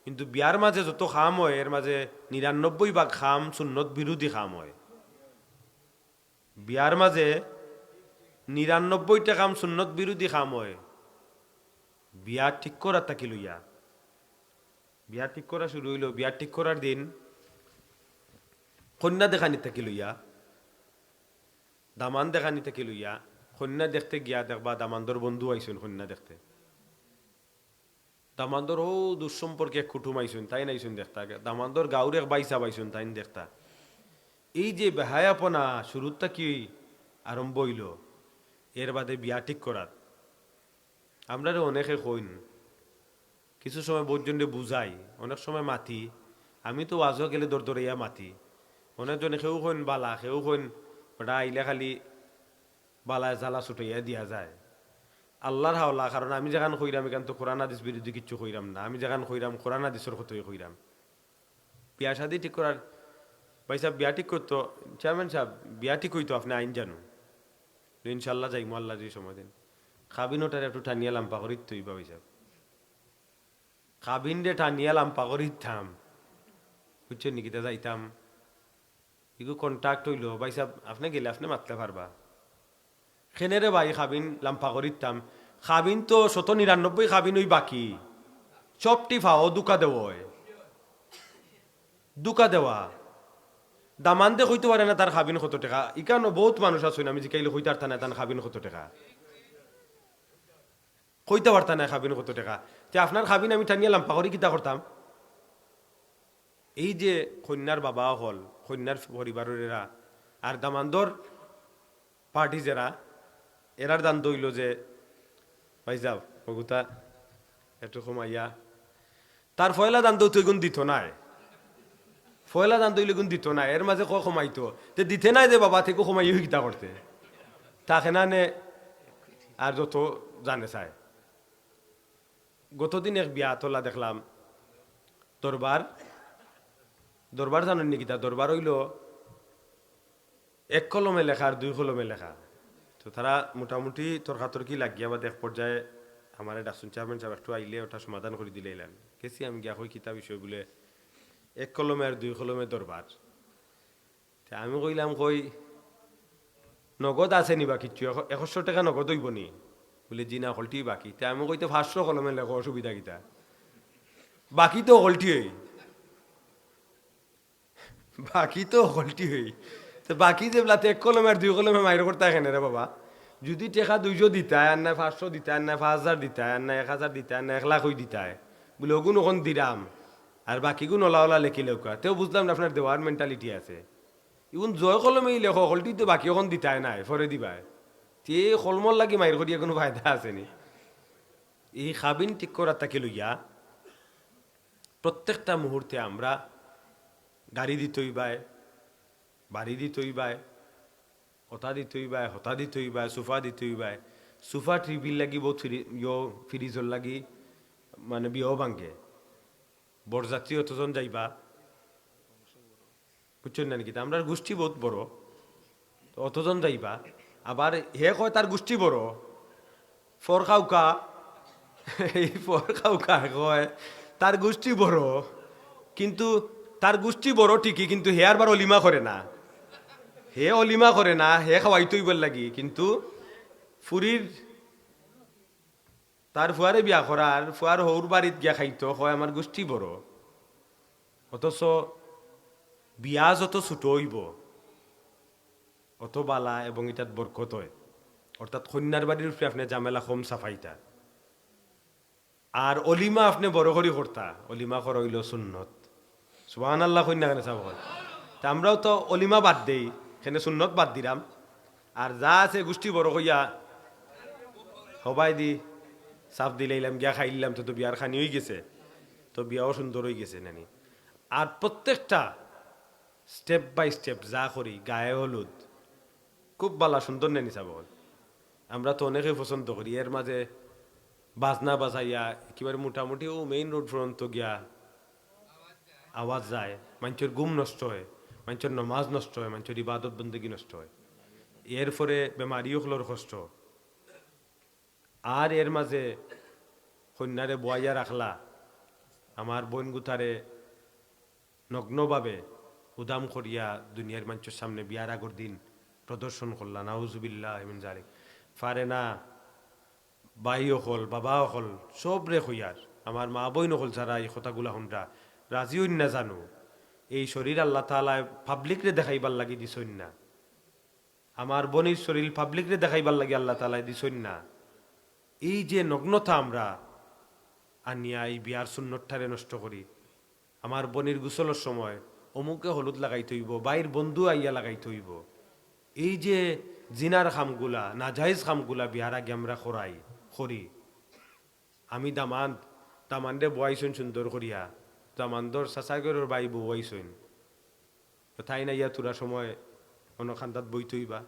S1: কিন্তু বিয়ার মাঝে যত খাম হয় এর মাঝে 99 খাম সুন্নত বিরোধী খাম হয়। বিয়ার মাঝে 99টা কাম সুন্নত বিরোধী কাম হয়। বিয়া ঠিক করা তাকি লইয়া, বিয়া ঠিক করা শুরু হইল, বিয়া ঠিক করার দিন কন্যা দেখানি তাকি লইয়া, দামান দেখানি তাকি লইয়া, কন্যা দেখতে গিয়া দেখবা দামান্দর বন্ধু আইসুন কন্যা দেখতে, দামান্দর ও দুঃসম্পর্কে এক কুটুম আইসুন তাই নাইসুন দেখতা, দামান্দর গাঁর এক বাইসা পাইছুন তাই দেখতা। এই যে বেহায়াপনা শুরুটা কি আরম্ভ হইল, এর বাদে বিয়া ঠিক করার আমরা অনেকে কইন, কিছু সময় বোঝজনরে বুঝাই, অনেক সময় মাতি, আমি তো আজও গেলে দর দরিয়া মাতি, অনেকজনে সেও কইন বালা, সেও কইন ওটা আইলে খালি বালায় জ্বালা ছুটাইয়া দিয়া যায়। আল্লাহর হাওলা, কারণ আমি যেখান কইরাম এখান তো কোরআন হাদিস বিরোধী কিচ্ছু কইরাম না, আমি যেখান কইরাম কোরআন হাদিসের কথাই কইরাম। বিয়া শাদি ঠিক করার, ভাই সাহেব বিয়া ঠিক করতো, চেয়ারম্যান সাহেব বিয়া ঠিক হইতো আপনি আইন জানো, ইনশাল্লাহ যাই মোল্লা যে সময় দিন খাবিনোটার একটু টানিয়া লাম্পা করি তুই ভাই সাহেব, খাবিন রে টানিয়া লাম্পা করি থাম, বুঝছেন নাকি, তা যাইতাম এগুলো কন্ট্যাক্ট হইলো, ভাই সাহেব আপনি গেলে আপনি মাততে পারবা, খেনেরে ভাই খাবিন লাম্পা করিতাম, খাবিন তো 199 খাবিন ওই বাকি সবটি ফাও দুকা দেওয়া, দুকা দেওয়া দামান দে কইতে পারে না তার খাবিন কত টাকা, ইকানো বহুত মানুষ আছে আমি জিকাইলে কইতে পারতা না তার খাবিন কত টাকা, কইতে পারতা না খাবিন কত টাকা, তে আপনার খাবিন আমি টানিয়া লাম্পা করি কিতা করতাম। এই যে কন্যার বাবা হল, কন্যার পরিবারের এরা আর দামান্দর পার্টি যারা, এরার দান দইল যে ভাই যাও বগুতা একটু কমাইয়া, তার ফয়লা দান দৌ তুই গুণ দিত নাই, ফয়লা দান দইলে গুণ দিত না, এর মাঝে কমাইতো তে দিতে নাই যে বাবা থেকে কমাই গীতা করতে তাকে না নে, আর যত জানে চায়। গতদিন এক বিয়া তোলা দেখলাম, দরবার, দরবার জানেন নাকি, তা দরবার হইল 1 কলমে লেখা আর 2 কলমে লেখা, তো তারা মোটামুটি তর্কাতর্কি লাগিয়া বা এক পর্যায়ে আমার ডাকসুন চেয়ারম্যান সাহেব একটু আইলে ওটা সমাধান করে দিলে এলেন, গেছি আমি গিয়া কই কিতা বিষয় বলে 1 কলমে আর 2 কলমে দরবার, আমি কইলাম কই নগদ আছে নি বা কিচ্ছু, 100 টাকা নগদ হইব নি, বলে জি না হলটি বাকি, তা আমি কইতে 500 কলমে লেখো অসুবিধা কিতা, বাকি তো হলটি হই, বাকি তো হলটি হই, তো বাকি যে বলাতে 1 কলমে আর 2 কলমে মাইর করতে এখানে রে বাবা, যদি টেকা 200 দিতায় আর না 500 দিতায় আর না 5000 দিতায় আর না 1000 দিতায় আর না 1 লাখ হই দিতায়, বলে ওগুন ওখান দিরাম আর বাকি গুণ ওলা ওলা লেখি লেখা, তেও বুঝলাম না আপনার দেওয়ার মেন্টালিটি আছে, ইগুন জয় কলমেই লেখো হলটি তো বাকি ওখান দিতায় নাই ফরে দিবায়, তে কলমর লাগি মাইর করিয়া কোনো ফায়দা আসেনি। এই খাবিন ঠিক করার তাকে লইয়া প্রত্যেকটা মুহূর্তে আমরা গাড়ি দিতই বাই, বাড়ি দিতই by, Hota দিতই by, Hota দিতই by, sofa দিতই by, sofa ট্রিবিল লাগি বহুত ফ্রিজর লাগি মানে বিয়েও ভাঙ্গে, বরযাত্রী অতজন যাইবা, বুঝছেন না নাকি, আমরা গোষ্ঠী বহুত বড়, অতজন যাইবা, আবার হে কয় তার গোষ্ঠী বড়, ফর খাউকা এই ফর খাউকা কয় তার গোষ্ঠী বড়, কিন্তু তার গোষ্ঠী বড় ঠিকই, কিন্তু হে আর বার অলিমা করে না, হে অলিমা করে না, হে খাওয়াইতই বল লাগি, কিন্তু ফুরির তার ফুয়ারে বিয়া করার ফুয়ার হৌর বাড়িত গিয়া খাইতো হয় আমার গোষ্ঠী বড়, অথচ বিয়া যত ছুটো হইব অত বালা এবং এটাত বরকত হয়, অর্থাৎ কন্যার বাড়ির উপরে আপনি জামেলা কম সাফাইতা, আর অলিমা আপনি বড় করি করতা, অলিমা করা হইল সুন্নত, সুবহানাল্লাহ কন্যা কেন চাব, তা আমরাও তো অলিমা বাদ দেই, সেখানে সুন্নত বাদ দিলাম, আর যা আছে গোষ্ঠী বড় হইয়া সবাই দি সাফ দিলাইলাম গিয়া খাইলাম, তো বিয়ার খানি হয়ে গেছে, তো বিয়াও সুন্দর হয়ে গেছে নানি। আর প্রত্যেকটা স্টেপ বাই স্টেপ যা করি, গায়ে হলুদ খুব বালা সুন্দর নানি চাব, আমরা তো অনেকে পছন্দ করি, এর মাঝে বাজনা বাজাইয়া একেবারে মোটামুটি ও মেইন রোড পর্যন্ত গিয়া আওয়াজ যায়, মানুষের ঘুম নষ্ট হয়, মানুষের নমাজ নষ্ট হয়, মানুষের ইবাদত বন্দেগী নষ্ট হয়, এর ফলে বেমারিও হলোর কষ্ট, আর এর মাঝে কন্যারে বয়াইয়া রাখলা, আমার বোন গুতারে নগ্নভাবে উদাম করিয়া দুনিয়ার মানুষের সামনে বিয়ার আগর দিন প্রদর্শন করলা, নাউজুবিল্লাহ মিন যালিক, পারে না, বাই অকল বাবা অকল সব রে হইয়ার আমার মা বই নকল যারা এই কথাগুলা শুনরা রাজি হইন না জানো, এই শরীর আল্লাহ তাআলা পাবলিক রে দেখাইবার লাগি দিছইন না, আমার বনির শরীর পাবলিক রে দেখাইবার লাগি আল্লাহ তাআলা দিছইন না। এই যে নগ্নতা আমরা আনিয়া এই বিয়ার সুন্নতটারে নষ্ট করি, আমার বনির গোসলের সময় অমুকে হলুদ লাগাই থইব, বাইর বন্ধু আইয়া লাগাই থইব, এই যে জিনার খামগুলা নাজাইজ খামগুলা বিহার আগে আমরা করি। আমি দামানরে বয়াইছুন সুন্দর করিয়া, দামান্দর চাচাগরের বাই বয়াইছুন, তাই না ইয়া তোরা সময় অনখান্দাত বই থইবা,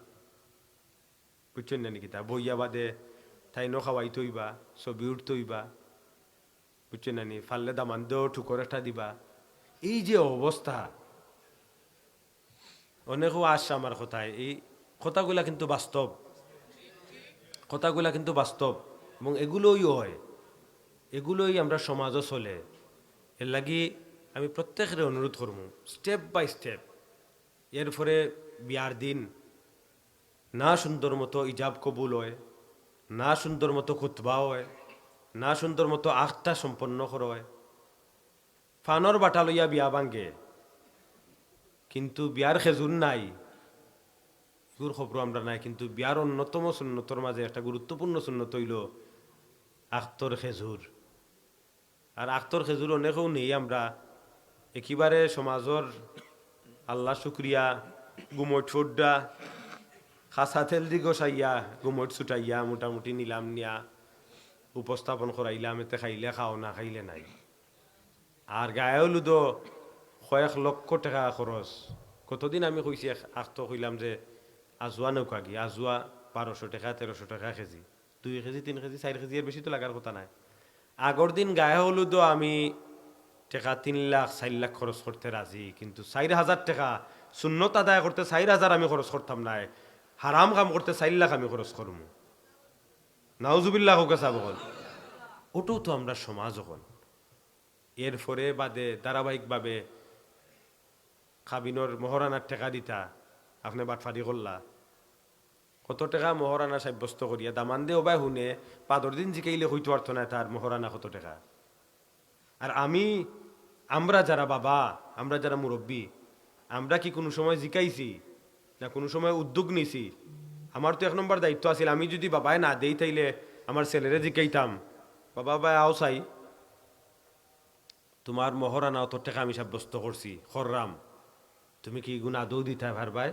S1: বুঝছেন না নাকি? তা বইয়া বাদে তাই ন খাওয়াই থইবা, ছবি উঠ থইবা, বুঝছেন না নি? ফাললে দামান্দেও ঠুকর একটা দিবা। এই যে অবস্থা, অনেকও আসছে আমার কথায়, এই কথাগুলা কিন্তু বাস্তব, কথাগুলা কিন্তু বাস্তব, এবং এগুলোই হয়, এগুলোই আমরা সমাজও চলে। এর লাগি আমি প্রত্যেকের অনুরোধ করবো স্টেপ বাই স্টেপ, এরপরে বিয়ার দিন না সুন্দর মতো ইজাব কবুল হয়, না সুন্দর মতো খুতবা হয়, না সুন্দর মতো আখটা সম্পন্ন করা হয়, ফানর বাটা লইয়া বিয়া ভাঙ্গে, কিন্তু বিয়ার খেজুর নাই, এগুর খবর আমরা নাই। কিন্তু বিয়ার অন্যতম সুন্নতর মাঝে একটা গুরুত্বপূর্ণ সুন্নত হইল আখতর খেজুর। আর আখতর খেজুর অনেকেও নেই আমরা, একেবারে সমাজর আল্লাহ শুক্রিয়া গুমট ফুড্ডা খাসা তেল দি গোসাইয়া গুমট ছুটাইয়া মোটামুটি নিলাম নিয়া উপস্থাপন করাইলাম, এতে খাইলে খাও না খাইলে নাই। আর গায়ে হলুদো কয়েক লক্ষ টাকা খরচ। কতদিন আমি কইছি আখতো কইলাম যে আজোয়া নৌকা গিয়ে আজোয়া 1200 টাকা 1300 টাকা কেজি, 2 কেজি 3 কেজি 4 কেজি এর বেশি তো লাগার কথা নাই। আগর দিন গায়ে হলুদও আমি টাকা 3 লাখ 4 লাখ খরচ করতে রাজি, কিন্তু 4000 টাকা সুন্নত আদায় করতে 4000 আমি খরচ করতাম নাই, হারাম কাম করতে 4 লাখ আমি খরচ করবো। নাউজুবিল্লাহ হোক সাবল, ওটাও তো আমরা সমাজ হন। এরপরে বাদে ধারাবাহিকভাবে খাবিনর মহরানার টাকা দিতা, আপনি বাটফারি করলা, কত টাকা মহরানা সাব্যস্ত করিয়া দামান দে ওবাই শুনে 15 দিন জিকাইলে হইতে পারতো না তার মহরানা কত টাকা। আর আমরা যারা বাবা, আমরা যারা মুরব্বী, আমরা কি কোনো সময় জিকাইছি না কোনো সময় উদ্যোগ নিছি? আমার তো 1 নম্বর দায়িত্ব আছিল, আমি যদি বাবায় না দেই তাইলে আমার ছেলেরে জিকাইতাম, বাবা বাবা আও চাই তোমার মহরানা অত টাকা আমি সাব্যস্ত করছি খররাম, তুমি কি গুণ আদৌ দিতে ভাই?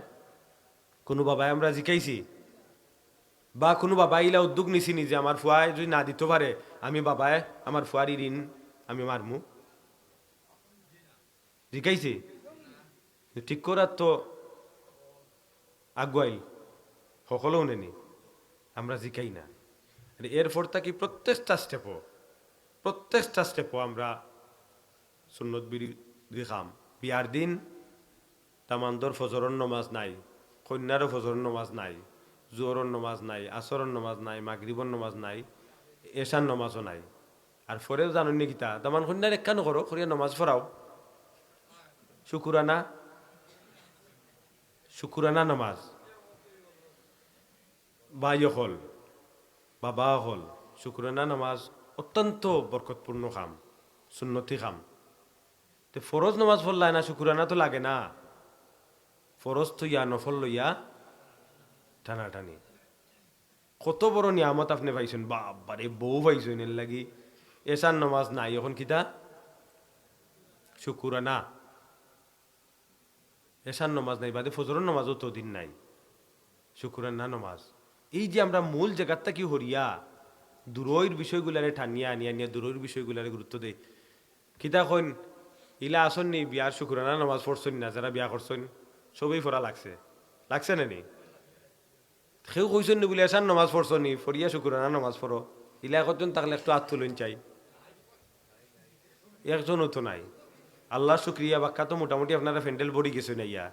S1: কোনো বাবাই আমরা জিকাইছি? বা কোনো বাবা ইলা উদ্যোগ নিছি নি যে আমার ফুয়ায় যদি না দিতে পারে আমি বাবায় আমার ফুয়ারি ঋণ আমি মারমু? জিকাইছি? ঠিক করার তো আগুয়াইল সকলেও নেনি, আমরা জিকাই না। এরপর থাকি প্রত্যেকটা স্টেপও আমরা সুন্নত বিরোধী খাম। বিয়ার দিন তামান্দর ফজরন নমাজ নাই, কন্যারও ফজরন নমাজ নাই, জোহরন নমাজ নাই, আসরন নমাজ নাই, মাগরিবন নমাজ নাই, এশান নমাজও নাই। আর ফরেও জানেন নি কিতা তামান কন্যার একানো করো করিয়া নমাজ ফরাও শুকুরানা নমাজ বাই হল বাবা হল। শুকুরানা নমাজ অত্যন্ত বরকতপূর্ণ খাম, সুন্নতি খাম। তো ফরজ নমাজ পড়লাই না, শুকুরানা তো লাগে না, ফরজ তো ইয়া নফল লইয়া টানাটানি। কত বড় নিয়ামত আপনি পাইছেন, বাবারে বউ পাইছেন, এর লাগি এসার নমাজ নাই এখন কিতা শুকুরানা, এসার নমাজ নাই, বাদে ফজরের নমাজও তো দিন নাই, শুকুরানা নমাজ। এই যে আমরা মূল জায়গাটা কি হরিয়া দূরের বিষয়গুলারে টানিয়া আনিয়া নিয়ে দূরের বিষয়গুলারে গুরুত্ব দেয়। কিতা কইন ইলা আসন নি বিয়ার শুকুরানা নমাজ পড়ছেন না, যারা বিয়া করছেন সবই ফোরা লাগছে না নি? কেউ কইছেন নি বলে এসার নমাজ পড়ছো নি ফরিয়া শুকুরানা নমাজ পড়ো, ইলা একজন থাকলে একটু হাত তুলন চাই, একজনও তো নাই। আল্লাহ শুক্রিয়া বাক্কা তো মোটামুটি আপনারা ফ্যান্ডেল বড়ি গেছেন ইয়া,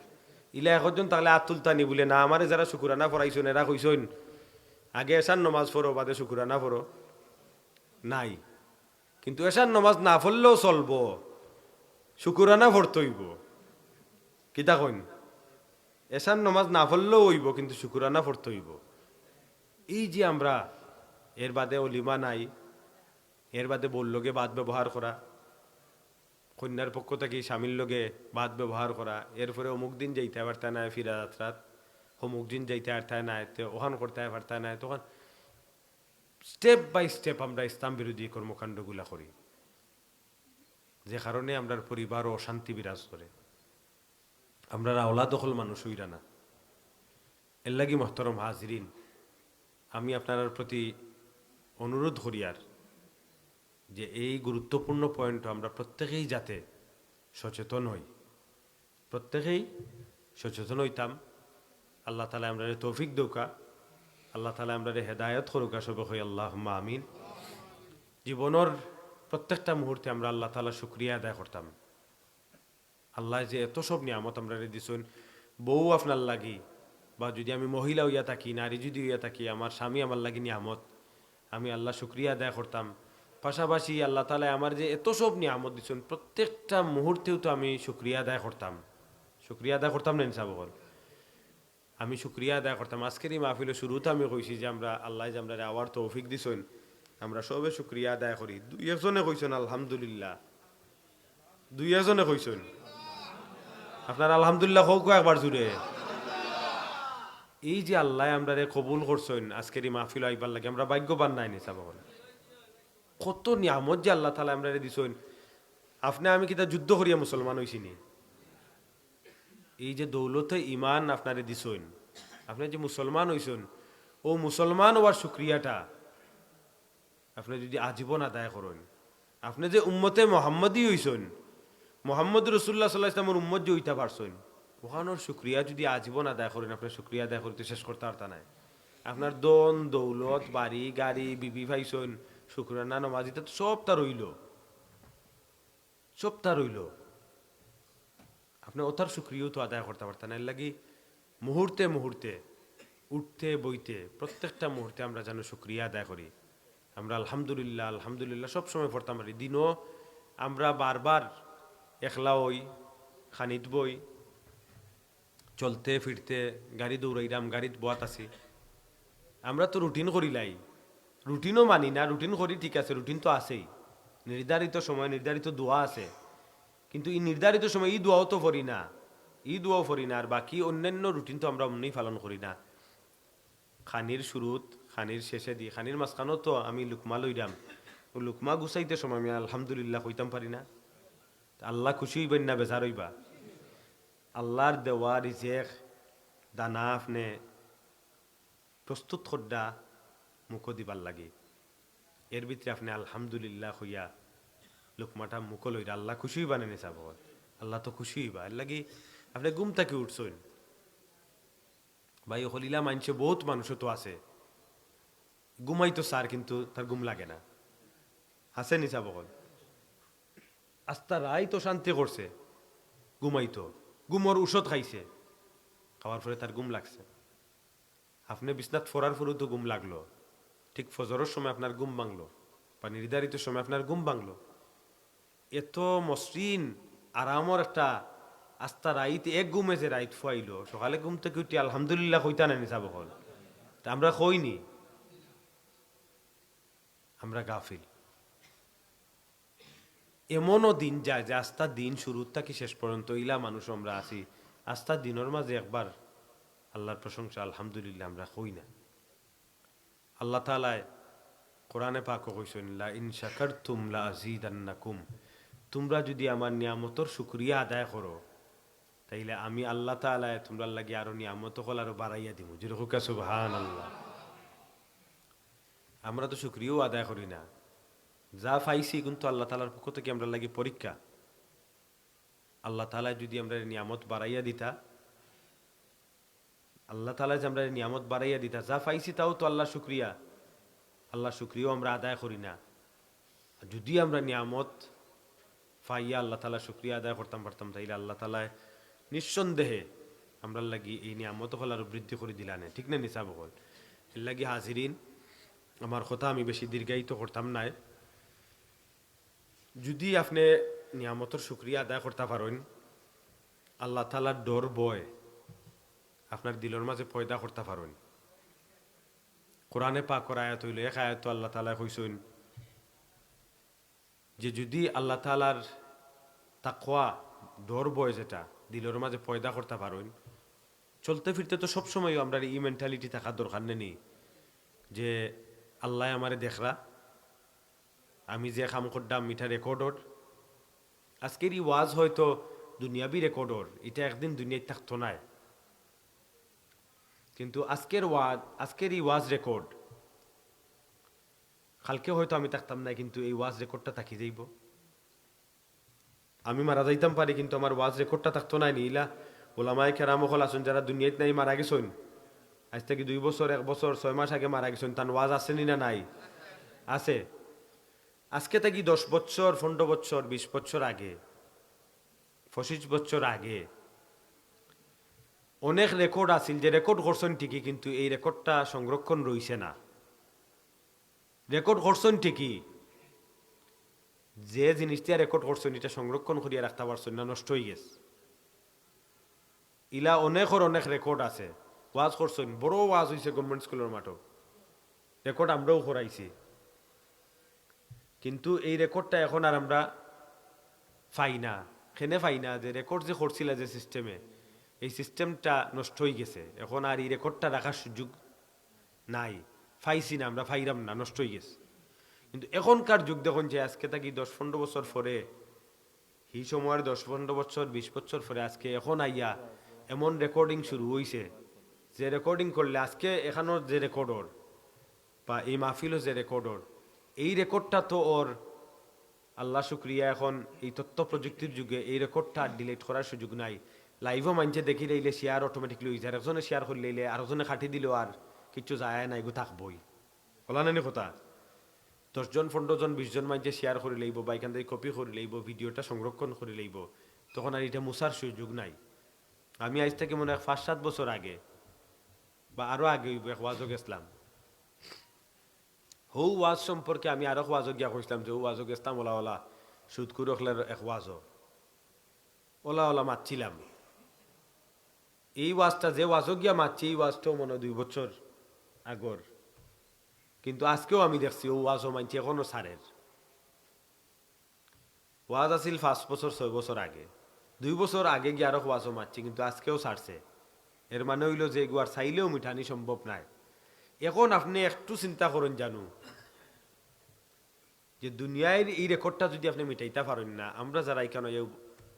S1: ইলা একজন তাহলে হাত তুলতানি বলে না আমারে যারা শুকুরানা পড়াইছেন এরা কইছেন আগে এসার নমাজ পড়ো বাদে শুকুরানা পড়ো, নাই। কিন্তু এসার নমাজ না পড়লেও চলবো, শুকুরানা পড়তে হইব। কিতা কইন? এসার নমাজ না পড়লেও হইব কিন্তু শুকুরানা পড়তে হইব। এই যে আমরা এর বাদে অলিমা নাই, এর বাদে বললগে বাদ ব্যবহার করা, কন্যার পক্ষ থেকে স্বামীর লগে বাদ ব্যবহার করা, এরপরে অমুক দিন যাইতে পারতে না ফিরা যাত্রাত, অমুক দিন যাইতে পারতে না, ওখান করতে পারতে না, তখন স্টেপ বাই স্টেপ আমরা ইসলাম বিরোধী কর্মকাণ্ডগুলা করি, যে কারণে আমরা পরিবার ও অশান্তি বিরাজ করে। আমরা আওলা দখল মানুষ হইরা না। এর লাগি মোহতরম হাজরিন, আমি আপনার প্রতি অনুরোধ করিয়ার যে এই গুরুত্বপূর্ণ পয়েন্ট আমরা প্রত্যেকেই যাতে সচেতন হই, প্রত্যেকেই সচেতন হইতাম। আল্লাহ তালা আমরা তৌফিক দৌকা, আল্লাহ তালা আমরা হেদায়ত করুকা, সব হই আল্লাহুম্মা আমিন। জীবনের প্রত্যেকটা মুহূর্তে আমরা আল্লাহ তালা শুক্রিয়া আদায় করতাম। আল্লাহ যে এত সব নিয়ামত আমরা দিছেন, বউ আপনার লাগি, বা যদি আমি মহিলা হইয়া থাকি, নারী যদি হইয়া থাকি, আমার স্বামী আমার লাগি নিয়ামত, আমি আল্লাহ শুক্রিয়া আদায় করতাম। পাশাপাশি আল্লাহ তালা আমার যে এত সব নিয়ামত দিচ্ছেন, প্রত্যেকটা মুহূর্তেও তো আমি শুক্রিয়া আদায় করতাম। শুক্রিয়া আদায় করতাম না ইনসাবল, আমি শুক্রিয়া আদায় করতাম। আজকের এই মাহফিলের শুরুতে আমি কইছি যে আমরা আল্লাহ যে আমরা আওয়ার তৌফিক দিছেন, আমরা সবে শুক্রিয়া আদায় করি। দুই একজনে কইছেন আলহামদুলিল্লাহ, দুই একজনে কইছেন, আপনার আলহামদুলিল্লাহ হোক একবার জুড়ে। এই যে আল্লাহ আমরা কবুল করছেন, আজকের এই মাহফিল আইবার লাগে আমরা ভাগ্যবান নাই নিসাবল। কত নিয়ামত যে আল্লাহ তালা আমরা দিছেন। আপনি আমি কিতা যুদ্ধ করিয়া মুসলমান হইছিনি, এই যে দৌলতে ইমান আপনারে দিছেন, আপনি যে মুসলমান হইছেন, ও মুসলমান হওয়ার শুক্রিয়াটা আপনি যদি আজীবন আদায় করেন, আপনি যে উম্মতে মোহাম্মদই হইছেন, মোহাম্মদ রসুল্লাহ সাল্লাহ ইসলামের উম্মত যে হইতে পারছেন, ওখানোর শুক্রিয়া যদি আজীবন আদায় করেন, আপনার শুক্রিয়া আদায় করতে শেষ করতে পারতা নাই। আপনার দন দৌলত বাড়ি গাড়ি বিবি ভাইছেন, শুক্রানা নমাজিতে সব তা রইল, সব তা রইল, আপনি ওটার শুক্রিয়াও তো আদায় করতে পারতেন। এর লাগি মুহূর্তে মুহূর্তে উঠতে বইতে প্রত্যেকটা মুহূর্তে আমরা যেন শুক্রিয়া আদায় করি। আমরা আলহামদুলিল্লাহ আলহামদুলিল্লাহ সবসময় পড়তাম পারি। দিনও আমরা বারবার একলা হই, খানিত বই, চলতে ফিরতে গাড়ি দৌড়াইলাম, গাড়িত বোয়াত আছি, আমরা তো রুটিন করিলাই, রুটিনও মানি না। রুটিন করি ঠিক আছে, রুটিন তো আছেই, নির্ধারিত সময় নির্ধারিত দোয়া আছে, কিন্তু এই নির্ধারিত সময় এই দোয়াও তো করি না, এই দোয়াও করি না, আর বাকি অন্যান্য রুটিন তো আমরা অমনি পালন করি না। খানির শুরুত, খানির শেষে দিয়ে, খানির মাঝখানেও তো আমি লুকমা লইলাম, ও লুকমা গুছাইতে সময় আমি আলহামদুলিল্লাহ কইতাম পারি না। আল্লাহ খুশি হইবেন না বেজার হইবা? আল্লাহর দেওয়া রিজেক দানা আপনি প্রস্তুত করডা মুখো দিবার লাগে, এর ভিতরে আপনি আলহামদুলিল্লাহ হইয়া লুকমাটা মুখো লইরা আল্লাহ খুশি হইবা না নিসা বল? আল্লাহ তো খুশি হইবা। এর লাগি আপনি ঘুম থেকে উঠছেন ভাই, হলিলা মানছে বহুত মানুষও তো আছে ঘুমাই তো সার, কিন্তু তার ঘুম লাগে না, আছে নিসা বল? আস্তা রাই তো শান্তি করছে, ঘুমাইতো, ঘুমোর ঔষধ খাইছে, খাওয়ার পরে তার ঘুম লাগছে। আপনি বিছনাত ফোরার পরেও তো ঘুম লাগলো, ঠিক ফজরের সময় আপনার ঘুম ভাঙলো, বা নির্ধারিত সময় আপনার ঘুম ভাঙলো। এত মসৃণ আরামর একটা আস্তা রাইত এক ঘুমে যে রাইত ফুয়াইলো, সকালে ঘুম থেকে উঠি আলহামদুলিল্লাহ কইতা না নিসা বল? তা আমরা কইনি, আমরা গাফিল। এমনও দিন যায় যে আস্তা দিন শুরু থাকি শেষ পর্যন্ত ইলা মানুষ আমরা আছি, আস্তা দিনের মাঝে একবার আল্লাহর প্রশংসা আলহামদুলিল্লাহ আমরা কই না। আল্লাহ তাআলায় কোরআনে পাক কইছেন, লা ইন শাকারতুম লা আযীদান্নাকুম, তোমরা যদি আমার নিয়ামতর শুকরিয়া আদায় করো, তাইলে আমি আল্লাহ তাআলায় তোমরা লাগি আরো নিয়ামত হল আরো বাড়াইয়া দিব। যেরকম সুবহানাল্লাহ। আমরা তো শুকরিয়াও আদায় করি না, যা পাইছি কিন্তু আল্লাহ তাআলার পক্ষ থেকে আমরা লাগি পরীক্ষা। আল্লাহ তাআলা যদি আমরা নিয়ামত বাড়াইয়া দিতা, আল্লাহ তাআলা যে আমরা নিয়ামত বাড়াইয়া দিতা, যা পাইছি তাও তো আল্লাহ শুক্রিয়া, আল্লাহ শুক্রিয়াও আমরা আদায় করি না। যদি আমরা নিয়ামত পাইয়া আল্লাহ তাআলা শুক্রিয়া আদায় করতাম পারতাম, তাইলে আল্লাহ তাআলা নিঃসন্দেহে আমরা লাগি এই নিয়ামত হল আরো বৃদ্ধি করে দিলানে, ঠিক না নিসা বল? এর লাগি হাজিরিন, আমার কথা আমি বেশি দীর্ঘায়িত করতাম না। যদি আপনি নিয়ামতের শুক্রিয়া আদায় করতে পারেন, আল্লাহ তাআলার ডর ভয় আপনার দিলের মাঝে পয়দা করতে পারেন, কোরআনে পাক করা আয়াত হইল এক আয়াত আল্লাহ তাআলা কইছেন যে যদি আল্লাহ তাআলার তাকওয়া ডর বয় যেটা দিলের মাঝে পয়দা করতে পারেন, চলতে ফিরতে তো সবসময় আমরা এই মেন্টালিটি থাকার দরকার নেই যে আল্লাহ আমারে দেখরা, আমি যে কাম করলাম এটা রেকর্ডর। আজকের এই ওয়াজ হয়তো দুনিয়াবি রেকর্ডর, এটা একদিন দুনিয়ায় থাকতো নাই, কিন্তু আজকের এই ওয়াজ রেকর্ড কালকে হয়তো আমি থাকতাম না, কিন্তু এই ওয়াজ রেকর্ডটা থাকি যাইব। আমি মারা যাইতাম পারি, কিন্তু আমার ওয়াজ রেকর্ডটা থাকতো না। নিলা ওলামায়ে কেরাম হল আসুন যারা দুনিয়াতে নাই মারা গেছেন, আজ থেকে 2 বছর 1 বছর 6 মাস আগে মারা গেছেন, তার ওয়াজ আসেনি না নাই? আছে। আজকে থেকে 10 বছর 15 বছর 20 বছর আগে 25 বছর আগে অনেক রেকর্ড আছিল, যে রেকর্ড করছেন ঠিকই, কিন্তু এই রেকর্ডটা সংরক্ষণ রইছে না। রেকর্ড করছেন ঠিকই, যে জিনিসটা রেকর্ড করছেন এটা সংরক্ষণ করিয়া রাখতে পারছেন না, নষ্ট হয়ে গেছে। ইলা অনেক রেকর্ড আছে। ওয়াজ করছেন, বড় ওয়াজ হয়েছে গভর্নমেন্ট স্কুলের মাঠও, রেকর্ড আমরাও করাইছি, কিন্তু এই রেকর্ডটা এখন আর আমরা পাই না। কেনে পাই না? যে রেকর্ড যে করছিল যে সিস্টেমে, এই সিস্টেমটা নষ্ট হয়ে গেছে। এখন আর এই রেকর্ডটা রাখার সুযোগ নাই, পাইছি না আমরা, পাইরাম না, নষ্ট হয়ে গেছে। কিন্তু এখনকার যুগ দেখুন যে আজকে থাকি 10-15 বছর পরে, এই সময়ের 10-15 বছর 20 বছর পরে আজকে এখন আইয়া এমন রেকর্ডিং শুরু হয়েছে, যে রেকর্ডিং করলে আজকে এখানোর যে রেকর্ডর বা এই মাহফিলও যে রেকর্ডর, এই রেকর্ডটা তো ওর আল্লাহ শুক্রিয়া এখন এই তথ্য প্রযুক্তির যুগে এই রেকর্ডটা আর ডিলিট করার সুযোগ নাই। লাইভও মানছে দেখি লইলে শেয়ার অটোমেটিকলি হয়ে যায়, একজনে শেয়ার করে লইলে আরেকজনে কাটি দিলেও আর কিছু যায় নাই, গো থাকবই। বলা নানি কথা, 10 জন 15 জন 20 জন মানছে শেয়ার করে লইব বা এখান থেকে কপি করে লইব, ভিডিওটা সংরক্ষণ করে লইব, তখন আর এটা মুসার সুযোগ নাই। আমি আজ থেকে মনে হয় 5-7 বছর আগে বা আরো আগে এক ওয়াজও গেছিলাম, হৌ ওয়াজ সম্পর্কে আমি আরো ওয়াজও গিয়া কইছিলাম যে ওয়াজও গেছিলাম, ওলা ওলা সুদকুর রখলের এক ওয়াজও ওলা ওলা মারছিলাম। এই ওয়াজটা যে ওয়াজও গিয়া মারছি, এই ওয়াজটাও মনে 2 বছর আগর, কিন্তু আজকেও আমি দেখছি ও ওয়াজও মানছি এখনো সারের। ওয়াজ আছিল 5 বছর 6 বছর আগে, 2 বছর আগে গিয়ে আরো ওয়াজও মারছি, কিন্তু আজকেও ছাড়ছে। এর মানে হইল যে এগুয়ার চাইলেও মিঠানি সম্ভব নাই। এখন আপনি একটু চিন্তা করেন জানু যে দুনিয়ায় এই রেকর্ডটা যদি আপনি মিটাইতে পারেন না, আমরা যারা এখানে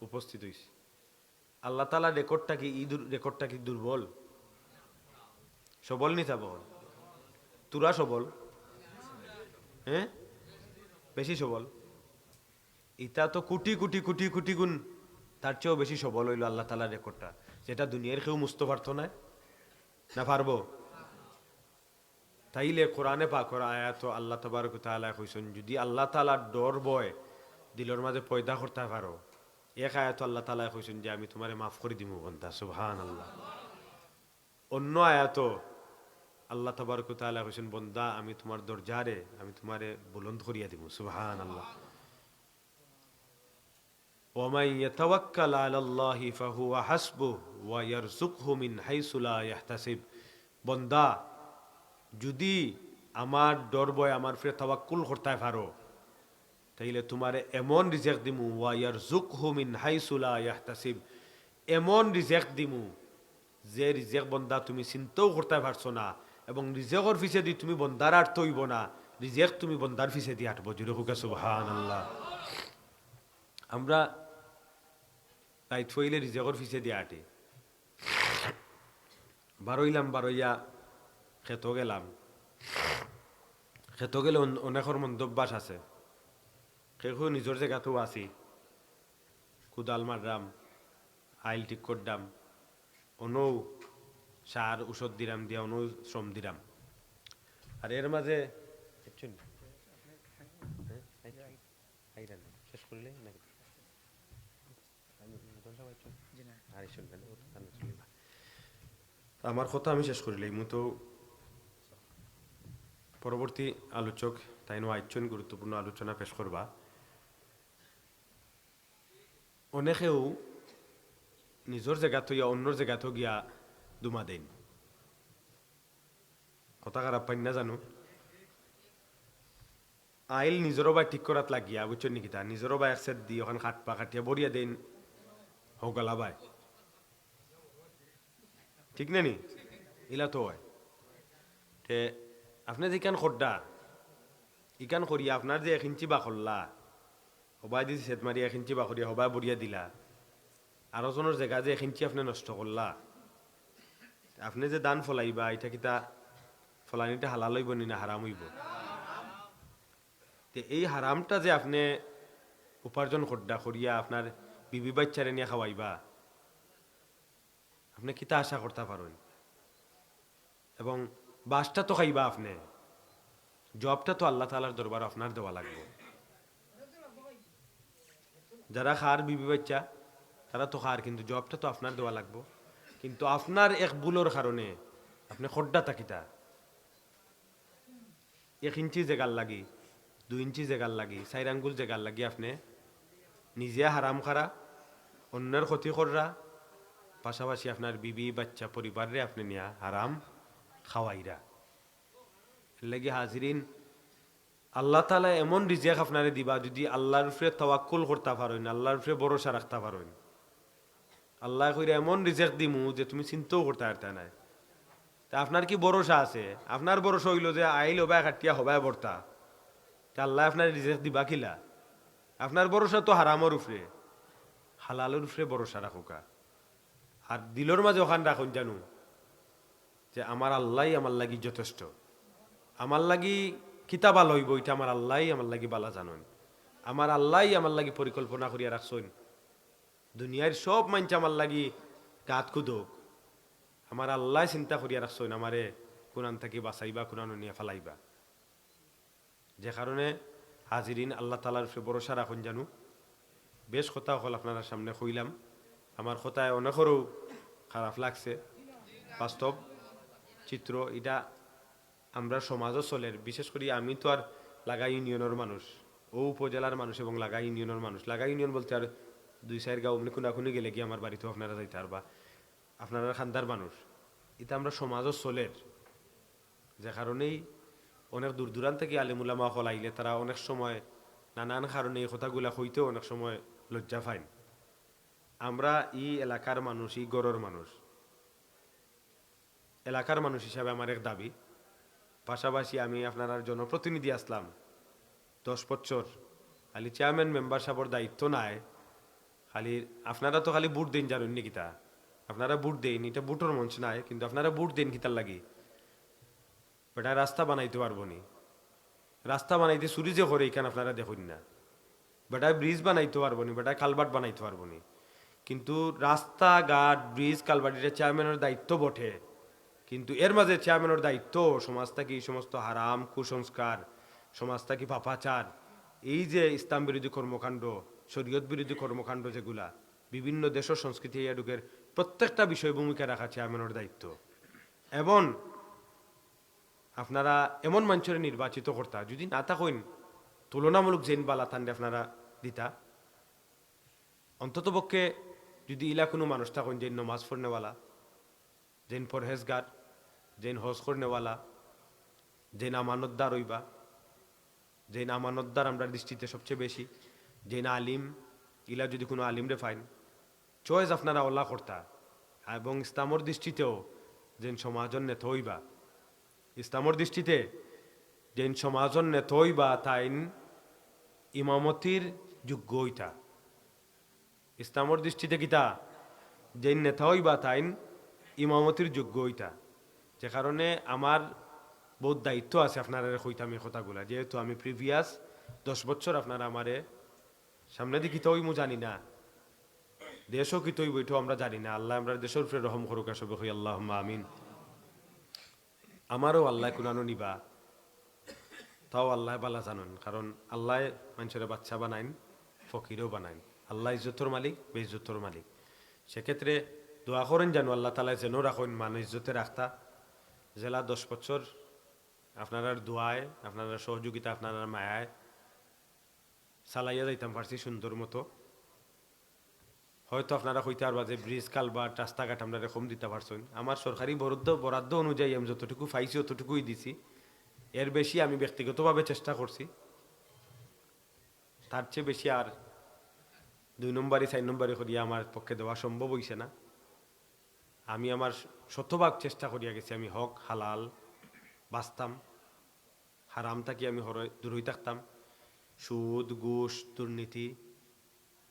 S1: উপস্থিত হয়েছি, আল্লাহ তালা রেকর্ডটা কি রেকর্ডটা কি দুর্বল? সবল নি বল, তুরা সবল, হ্যাঁ বেশি সবল। এটা তো কোটি কোটি কোটি কোটি গুণ তার চেয়েও বেশি সবল হইল আল্লাহ তালার রেকর্ডটা, যেটা দুনিয়ার কেউ মুছতে পারতো না। না পারবো? তাইলে কোরআনে পাক করা আয়াত আল্লাহ তাবারক তাআলা কইছেন, যদি আল্লাহ তাআলার ডর ভয় দিলের মাঝে পয়দা করতে পারো, এক আয়াত আল্লাহ তাআলা কইছেন যে আমি তোমারে মাফ করে দিব বান্দা। সুবহানাল্লাহ। অন্য আয়াত আল্লাহ তাবারক তাআলা কইছেন, বান্দা আমি তোমার দরজারে আমি তোমারে বুলন্দ করিয়া দিব। সুবহানাল্লাহ। ওয়ামান ইয়াতাওয়াক্কাল আলাল্লাহি ফাহুয়া হাসবুহু ওয়া ইয়ারযুকহু মিন হাইসু লা ইয়াহতাসিব। বান্দা যদি আমার ডর ভয় আমার ফিরে তাওয়াক্কুল করতে পারো, তাইলে তোমারে এমন রিজেক্ট দিমু, ওয়া ইয়ারযুকহু মিন হাইসু লা ইয়াহতাসিব, এমন রিজেক্ট দিমু যে রিজেক্ট বন্দা তুমি চিন্তাও করতে পারছো না, এবং রিজেক্টর পিছে দি তুমি বন্দার আর তৈব না, রিজেক্ট তুমি বন্দার পিছে দিয়ে আটবো। জুড়ে হুকা সুবহানাল্লাহ। আমরা তাই থইলে রিজেক্টর পিছে দিয়ে আটে। বারইয়া খেতো গেলাম, খেতো গেলে অনেকের মন্তব্যাস আছে, কেউ নিজের জায়গাতেও আছি, কুদাল মাররাম, আইল ঠিক করলাম, অনৌ সার ঔষধ দিলাম দিয়া অনৌ শ্রম দিলাম, আর এর মাঝে শেষ করলে আমার কথা আমি শেষ করিলে তো পরবর্তী আলোচক তাই আয়োজন গুরুত্বপূর্ণ আলোচনা পেশ করবা। অনেকেও নিজের জায়গা থইয়া অন্যর জায়গা তো গিয়া দুমা দেন, কথা খারাপ পাই না জানো, আইল নিজেরও বা ঠিক করাত লাগিয়া বুঝছো নাকি তা নিজেরও বা একসেট দি ওখান খাটপা কাটিয়া বরিয়া দেন হোগলা বাই, ঠিক না নি? ইলা তো হয় তে আপনি যেখান খড্ডা ইকান করিয়া আপনার যে 1 ইঞ্চি বা করলা সবাই দিদি সেট মারি 1 ইঞ্চি বা করিয়া সবাই বরিয়া দিলা, আরো জনের জায়গা যে 1 ইঞ্চি আপনি নষ্ট করলা, আপনি যে দান ফলাইবা এটা কিতা ফলানিটা হালাল হইব নি না হারাম হইব? তে এই হারামটা যে আপনি উপার্জন খড্ডা করিয়া আপনার বিবি বাচ্চারে নিয়ে খাওয়াইবা, আপনি কিতা আশা করতে পারেন? এবং বাসটা তো খাইবা আপনি, জবটা তো আল্লাহ তাআলার দরবার আপনার দেওয়া লাগবে। যারা খার বিবি বাচ্চা তারা তো খার, কিন্তু জবটা তো আপনার দেওয়া লাগবে। কিন্তু আপনার এক ভুলোর কারণে আপনি খড্ডা তাকিতা 1 ইঞ্চি জেগার লাগি 2 ইঞ্চি জেগার লাগি 4 আঙ্গুল জেগার লাগি আপনি নিজে হারাম খারা, অন্যের ক্ষতি কররা, পাশাপাশি আপনার বিবি বাচ্চা পরিবারে আপনি নিয়া হারাম খাওয়াইরা। এর লাগি হাজিরিন, আল্লাহ তাআলা এমন রিজিক আপনারে দিবা যদি আল্লাহর উপরে তাওয়াক্কুল করতে পারেন, আল্লাহর উপরে ভরসা রাখতে পারেন। আল্লাহ কইরা এমন রিজিক দিমু যে তুমি চিন্তাও করতে পারতে না। তা আপনার কি ভরসা আছে? আপনার ভরসা হইল যে আইল হবায় কাটিয়া হবায় বর্তা, তা আল্লাহ আপনার রিজিক দিবা কিলা? আপনার ভরসা তো হারামর উপরে, হালালের উপরে ভরসা রাখুকা। আর দিলর মাঝে ওখান রাখুন জানু যে আমার আল্লাহ আমার লাগি যথেষ্ট, আমার লাগি কিতাব আলো হইব এটা আমার আল্লাহ আমার লাগি বালা জানেন, আমার আল্লাহ আমার লাগি পরিকল্পনা করিয়া রাখছেন। দুনিয়ার সব মানছে আমার লাগি গাত কুদুক, আমার আল্লাহ চিন্তা করিয়া রাখছেন আমারে কোরআন থাকি বাঁচাইবা, কোরআন নিয়ে ফেলাইবা। যে কারণে হাজিরিন আল্লাহ তাআলার উপরে ভরসা রাখুন জানু। বেশ কথা হল আপনারা সামনে কইলাম, আমার কথায় অনেকেরও খারাপ লাগছে, বাস্তব চিত্র এটা আমরা সমাজও চলের। বিশেষ করে আমি তো আর লাগা ইউনিয়নের মানুষ, ও উপজেলার মানুষ এবং লাগা ইউনিয়নের মানুষ। লাগা ইউনিয়ন বলতে আর 2-4 গাঁও অমনি কোনাকুনি গেলে কি আমার বাড়িতেও আপনারা যাইতে আর বা আপনারা খান্দার মানুষ, এটা আমরা সমাজও চলের। যে কারণেই অনেক দূর দূরান্ত থেকে আলিমুলামা হল আইলে তারা অনেক সময় নানান কারণে এই কথাগুলা হইতেও অনেক সময় লজ্জা পাইন। আমরা এই এলাকার মানুষ, এই গড়ের মানুষ, এলাকার মানুষ হিসাবে আমার এক দাবি, পাশাপাশি আমি আপনার জনপ্রতিনিধি আসলাম 10 বছর, খালি চেয়ারম্যান মেম্বার সাহেবের দায়িত্ব নাই, খালি আপনারা তো খালি ভোট দিন জানেন নাকি তা? আপনারা ভোট দেন, এটা ভোটের মঞ্চ নাই, কিন্তু আপনারা ভোট দেন কিতার লাগি? বেটা রাস্তা বানাইতে পারবো নি, রাস্তা বানাইতে চুরি যে করে এখানে আপনারা দেখুন না। বেটা ব্রিজ বানাইতে পারবো নি, বেটা কালবাট বানাইতে পারবো নি। কিন্তু রাস্তাঘাট ব্রিজ কালবাট এটা চেয়ারম্যানের দায়িত্ব বটে, কিন্তু এর মাঝে চেয়ারম্যানের দায়িত্ব সমাজটা কি সমস্ত হারাম কুসংস্কার, সমাজটা কি পাপাচার, এই যে ইসলাম বিরোধী কর্মকাণ্ড, শরীয়ত বিরোধী কর্মকাণ্ড যেগুলা বিভিন্ন দেশের সংস্কৃতি এডুকের প্রত্যেকটা বিষয় ভূমিকা রাখা চেয়ারম্যানের দায়িত্ব। এবং আপনারা এমন মঞ্চরে নির্বাচিত করতা যদি না থাকেন তুলনামূলক জেন বালা তান্ডে আপনারা দিতা, অন্তত পক্ষে যদি ইলা কোনো মানুষ থাকেন যে নমাজ পড়নেওয়ালা, যেন পরহেজগার, যেন হজ করনেওয়ালা, যেন আমানতদার হইবা, যেন আমানতদার আমরা দৃষ্টিতে সবচেয়ে বেশি, যেন আলিম, ইলা যদি কোনো আলিমরে ফাইন চয়েস আপনারা ওলা করতা। এবং ইসলামর দৃষ্টিতেও যেন সমাজের নেতা হইবা, ইসলামর দৃষ্টিতে যেন সমাজের নেতা হইবা তাইন ইমামতির যোগ্য হইতা। ইসলামর দৃষ্টিতে কিতা যেন নেতা হইবা তাইন ইমামতির যোগ্য হইতা। যে কারণে আমার বহুত দায়িত্ব আছে আপনারা কইতাম এই কথাগুলা, যেহেতু আমি প্রিভিয়াস 10 বছর আপনারা আমারে সামনে দিকে কিতা হইমু জানি না, দেশও কিতা হইব এটাও আমরা জানি না। আল্লাহ আমরা দেশের উপরে রহম করুক, সবে কই আল্লাহুম্মা আমিন। আমারও আল্লাহ কুনানো নিবা, তাও আল্লাহ বালা জানেন, কারণ আল্লাহ মানুষের বাচ্চা বানাইন, ফকিরও বানাইন। আল্লাহ ইজ্জতর মালিক, বেইজ্জতর মালিক। সেক্ষেত্রে দোয়া করেন যেন আল্লাহ তাআলা যেন রাখেন মান ইজ্জতে রাখতা। জেলা 10 বছর আপনার দোয়ায়, আপনার সহযোগিতা, আপনার মায়ায় চালাইয়া যাইতাম পারছি সুন্দর মতো। হয়তো আপনারা কইতে পারবা যে ব্রিজ কালভার্ট রাস্তাঘাট আমরা কম দিতে পারছেন। আমার সরকারি বরাদ্দ অনুযায়ী আমি যতটুকু পাইছি ততটুকুই দিছি। এর বেশি আমি ব্যক্তিগতভাবে চেষ্টা করছি, তার চেয়ে বেশি আর 2 নম্বরই 4 নম্বরই করিয়া আমার পক্ষে দেওয়া সম্ভব হইছে না। আমি আমার শতভাগ চেষ্টা করিয়া গেছি, আমি হক হালাল বাঁচতাম, হারাম থাকি আমি দূরই থাকতাম। সুদ ঘুষ দুর্নীতি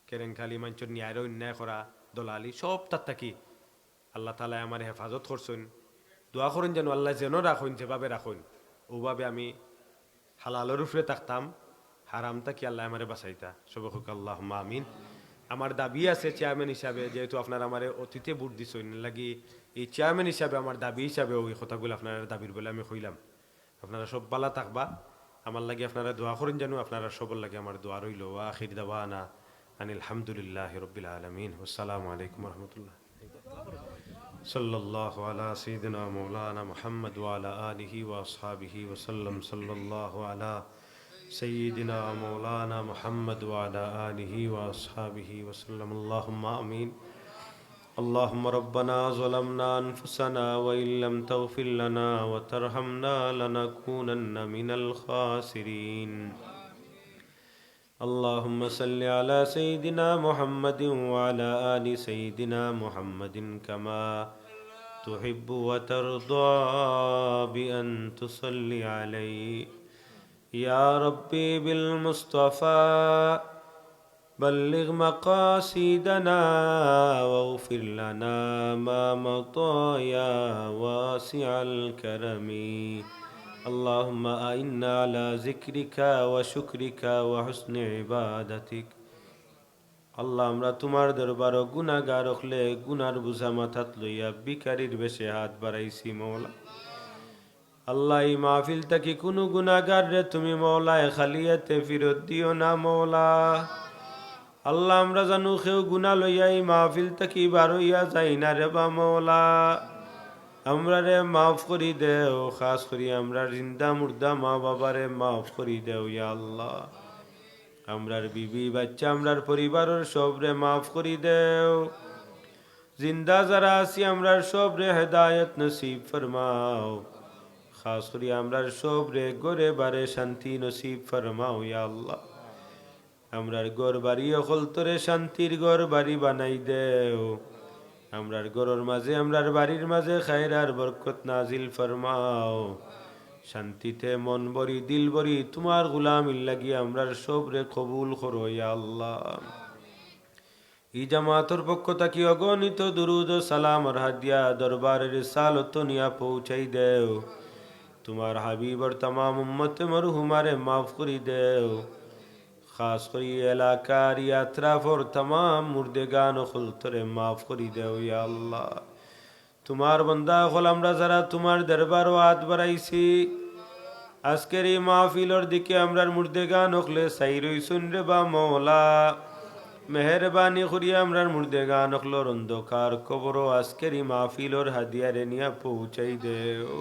S1: কেরেঙ্কালি মানুষের ন্যায়ের অন্যায় করা দলালি সব তার থাকি আল্লাহ তালা আমার হেফাজত করছেন। দোয়া করেন যেন আল্লাহ যেন রাখুন, যেভাবে রাখুন ওভাবে আমি হালালের উপরে থাকতাম, হারাম থাকি আল্লাহ আমারে বাঁচাইতা। সবক আল্লাহ আমিন। আমার দাবি আছে চেয়ারম্যান হিসাবে, যেহেতু আপনারা আমার অতীতে ভোট দিছেন লাগি এই চেয়ারম্যান হিসাবে আমার দাবি হিসাবে ওই কথাগুলো আপনার দাবির বলে আমি কইলাম। আপনারা সব বালা থাকবা, আমার লাগে আপনারা দোয়া করেন যেন, আপনারা সবার লাগে আমার দোয়া রইল। আখির দাওয়ানা আনিল হামদুলিল্লাহি রাব্বিল আলামিন। আসসালামু আলাইকুম ওয়া রাহমাতুল্লাহ। সাল্লাল্লাহু আলা সাইয়্যিদিনা মাওলানা মুহাম্মদ ওয়া আলা আলিহি ওয়া আসহাবিহি ওয়া সাল্লাম। সাল্লাল্লাহু আলা سيدنا مولانا محمد وعلى آله وأصحابه وسلم. اللهم آمين. اللهم ربنا ظلمنا أنفسنا وإن لم تغفر لنا وترحمنا لنكونن من الخاسرين. اللهم صل على سيدنا محمد وعلى آل سيدنا محمد كما تحب وترضى بأن تصلي عليه. يا ربي بالمصطفى بلغ مقاصدنا واغفر لنا ما مضى يا واسع الكرم. اللهم أعنا على ذكرك وشكرك وحسن عبادتك. আল্লাহ আমরা তোমার দরবার গুনাহগার হলে গুনার বোঝা মাথাত লইয়া ভিখারির বেশে হাত বাড়াইছি মওলা। আল্লাহ এই মাহফিল থেকে কোনো গুনাহগার রে তুমি মওলায় খালিয়াতে ফিরত দিও না মওলা। আল্লাহ আমরা জানু কেউ গুনাহ লইয়া এই মাহফিল থেকে বার হইয়া যাই না রে বা মওলা। আমরা রে মাফ করি দেও, খাস করি আমরা জিন্দা মুর্দা মা বাবারে মাফ করি দেও ইয়া আল্লাহ। আমরার বিবি বাচ্চা আমরার পরিবারের সবরে মাফ করি দেও। জিন্দা যারা আছি আমরার সবরে হেদায়েত নসিব ফরমাও। খাস করি আমরার সবরে গরে বারে শান্তি নসিব ফরমাও ইয়া আল্লাহ। আমরার ঘর বাড়ি অকল তোরে শান্তির ঘর বাড়ি বানাই দেও। আমরার ঘরের মাঝে আমরার বাড়ির মাঝে খায়র আর বরকত নাজিল ফরমাও। শান্তিতে মন বরি দিল বরি তোমার গুলামির লাগি আমরার সবরে কবুল করো ইয়া আল্লাহ। এই জামাতর পক্ষ থাকি অগণিত দুরুদ ও সালাম আর হাদিয়া দরবারের সালত নিয়া পৌঁছাই দেও। তোমার হাবিবর तमाम উম্মত মরহুমারে মাফ করি দেও। খাস করি এলাকার ইয়াত্রাফর तमाम মুর্দেগান ও খুলতরে মাফ করি দেও ইয়া আল্লাহ। তোমার বান্দা হল আমরা যারা তোমার দরবার ও হাত বাড়াইছি, আজকের এই মাহফিলর দিকে আমরার মুর্দেগান হকলে সাইরই শুন রে বা মওলা। মেহরবানি করিয়া আমরার মুর্দেগান হকলর অন্ধকার কবর আজকের এই মাহফিলর হাদিয়ারে নিয়া পৌঁছাই দেও।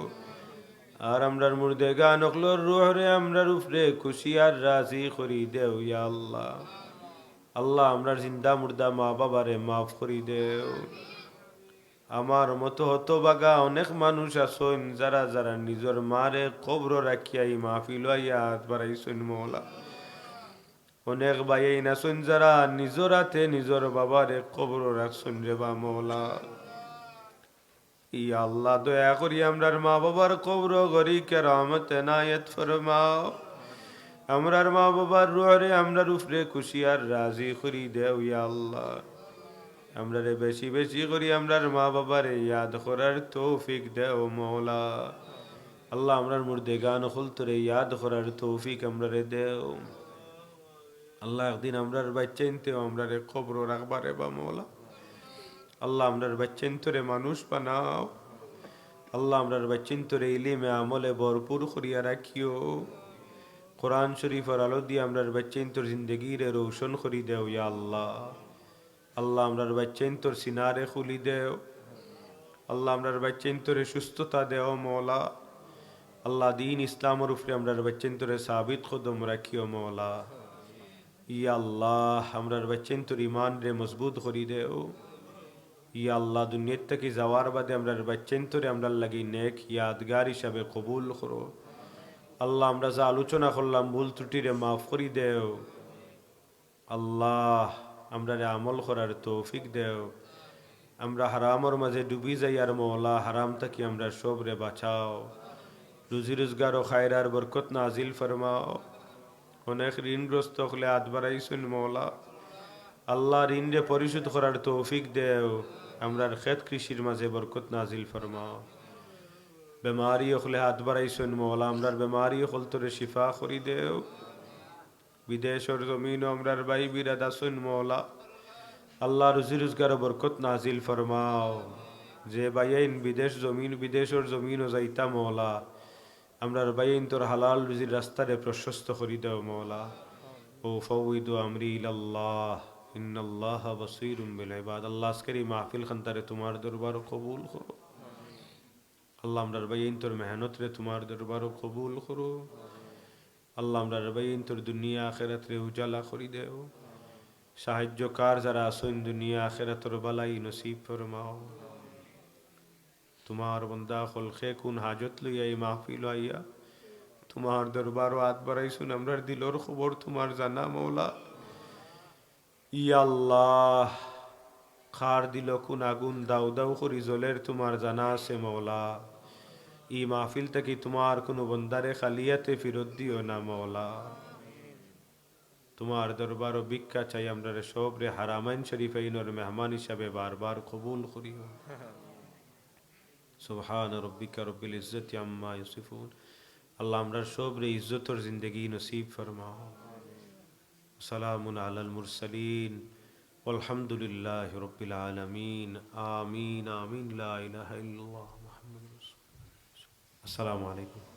S1: আর আমরার মুর্দেগান হকলর রুহরে আমরার উপরে খুশি আর রাজি করি দেও ইয়া আল্লাহ। আল্লাহ আমরার জিন্দা মুর্দা মা বাবারে মাফ করি দেও। আমার মতো হতবাগা অনেক মানুষ আছেন যারা যারা নিজের মারে কবর রাখিয়া এই মাহফিল হাত বাড়াইছেন মওলা। অনেক ভাই আছেন যারা নিজের হাতে নিজের বাবারে কবর রাখছেন রে বা মওলা। ইয়া আল্লাহ দয়া করি আমরার মা বাবার কবর গরি কেরামত এনায়েত ফরমাও। আমরার মা বাবার রুহরে আমরার উপরে খুশি আর রাজি করি দেও ইয়া আল্লাহ। আমরারে বেশি বেশি করি আমরার মা বাবারে ইয়াদ করার তৌফিক দেও মওলা। আল্লাহ আমরার মুর্দেগান খুলতরে ইয়াদ করার তৌফিক আমরারে দেও। আল্লাহ একদিন আমরার বাচ্চাইনতেও আমরারে কবর রাখবারে বা মওলা। আল্লাহ আমরার বাচ্চাইনতরে মানুষ বানাও। আল্লাহ আমরার বাচ্চাইনতরে ইলিমে আমলে ভরপুর করিয়া রাখিও। কোরআন শরীফের আলো দিয়ে আমরার বাচ্চাইনতর জিন্দগিরে রোশন করি দেও ইয়া আল্লাহ। আল্লাহ আমরার বাচ্চাইনতর সিনারে খুলি দেও। আল্লাহ আমরার বাচ্চাইনতরে সুস্থতা দেও মওলা। আল্লাহ দিন ইসলামের উপরে আমরার বাচ্চাইনতরে সাবিত কদম রাখিও মওলা। ইয়া আল্লাহ আমরার বাচ্চেন তোর ইমান রে মজবুত করি দেও। ইয়া আল্লাহ দুনিয়ার থেকে যাওয়ার বাদে আমরার বাচ্চেন তোরে আমরার লাগি নেক ইয়াদগার হিসাবে কবুল করো। আল্লাহ আমরা যা আলোচনা করলাম ভুল ত্রুটিরে মাফ করি দেও। আল্লাহ আমরা রে আমল করার তৌফিক দেও। আমরা হারামর মাঝে ডুবি যাই আর মৌলা হারাম থাকি আমরা সব রে বাঁচাও। রুজি রোজগার ও খায়রার বরকত নাজিল ফরমাও। অনেক ঋণগ্রস্ত হলে হাত বাড়াইছেন মৌলা, আল্লাহ ঋণ রে পরিশোধ করার তৌফিক দেও। আমরার ক্ষেত কৃষির মাঝে বরকত নাজিল ফরমাও। বেমারি হলে হাত বাড়াইছেন মৌলা, আমরার বেমারি হল তোরে শিফা করি দেও। বিদেশের জমিন আমরার ভাই বিরাদ আসুন মৌলা, আল্লাহ রুজি রোজগার বরকত নাজিল ফরমাও। যে বাইন বিদেশ জমিন বিদেশের জমিনও যাইতা মৌলা, আমরার বাইন তোর হালাল রুজির রাস্তারে প্রশস্ত করি দেও মৌলা। ও ফাউইদু আমরি ইলাল্লাহ ইন্নাল্লাহ বাসীরুম বিল ইবাদ। আল্লাহ আজকের এই মাহফিল খানতারে তোমার দরবার কবুল করো। আল্লাহ আমরার বাইন তোর মেহনত রে তোমার দরবার কবুল করো। আল্লাহ আমরার বাইন তোর দুনিয়া আখিরাত রে উজালা করি দেও। সাহায্যকার যারা আসুন দুনিয়া আখিরাতর বালাই নসিব ফরমাও। তোমার বন্দা খলকে কোন হাজত লইয়া এই মাহফিল আইয়া তোমার দরবার হাত বাড়াইছুন, আমরার দিলর খবর তোমার জানা মৌলা। ইয়া আল্লাহ খার দিল কোন আগুন দাউ দাউ করি জলের তোমার জানা আছে মৌলা। ই মাহফিল থেকে তোমার কোনো বন্দারে খালিয়াতে ফিরত দিও না মৌলা। তোমার দরবার ও ভিক্ষা চাই আমরা রে সব রে হারামাইন শরীফাইনর মেহমান হিসাবে বারবার কবুল করিও। সুবহান রব্বিকা রব্বিল ইজ্জতি আম্মা ইয়াসিফুন। আল্লাহ আমরা সব রে ইজ্জতর জিন্দগি নসিব ফরমাও। সালামুন আলাল মুরসালিন ওয়ালহামদুলিল্লাহি রব্বিল আলামিন। আমিন আমিন লা ইলাহা ইল্লাল্লাহ মুহাম্মাদুর রাসূলুল্লাহ। আসসালামু আলাইকুম।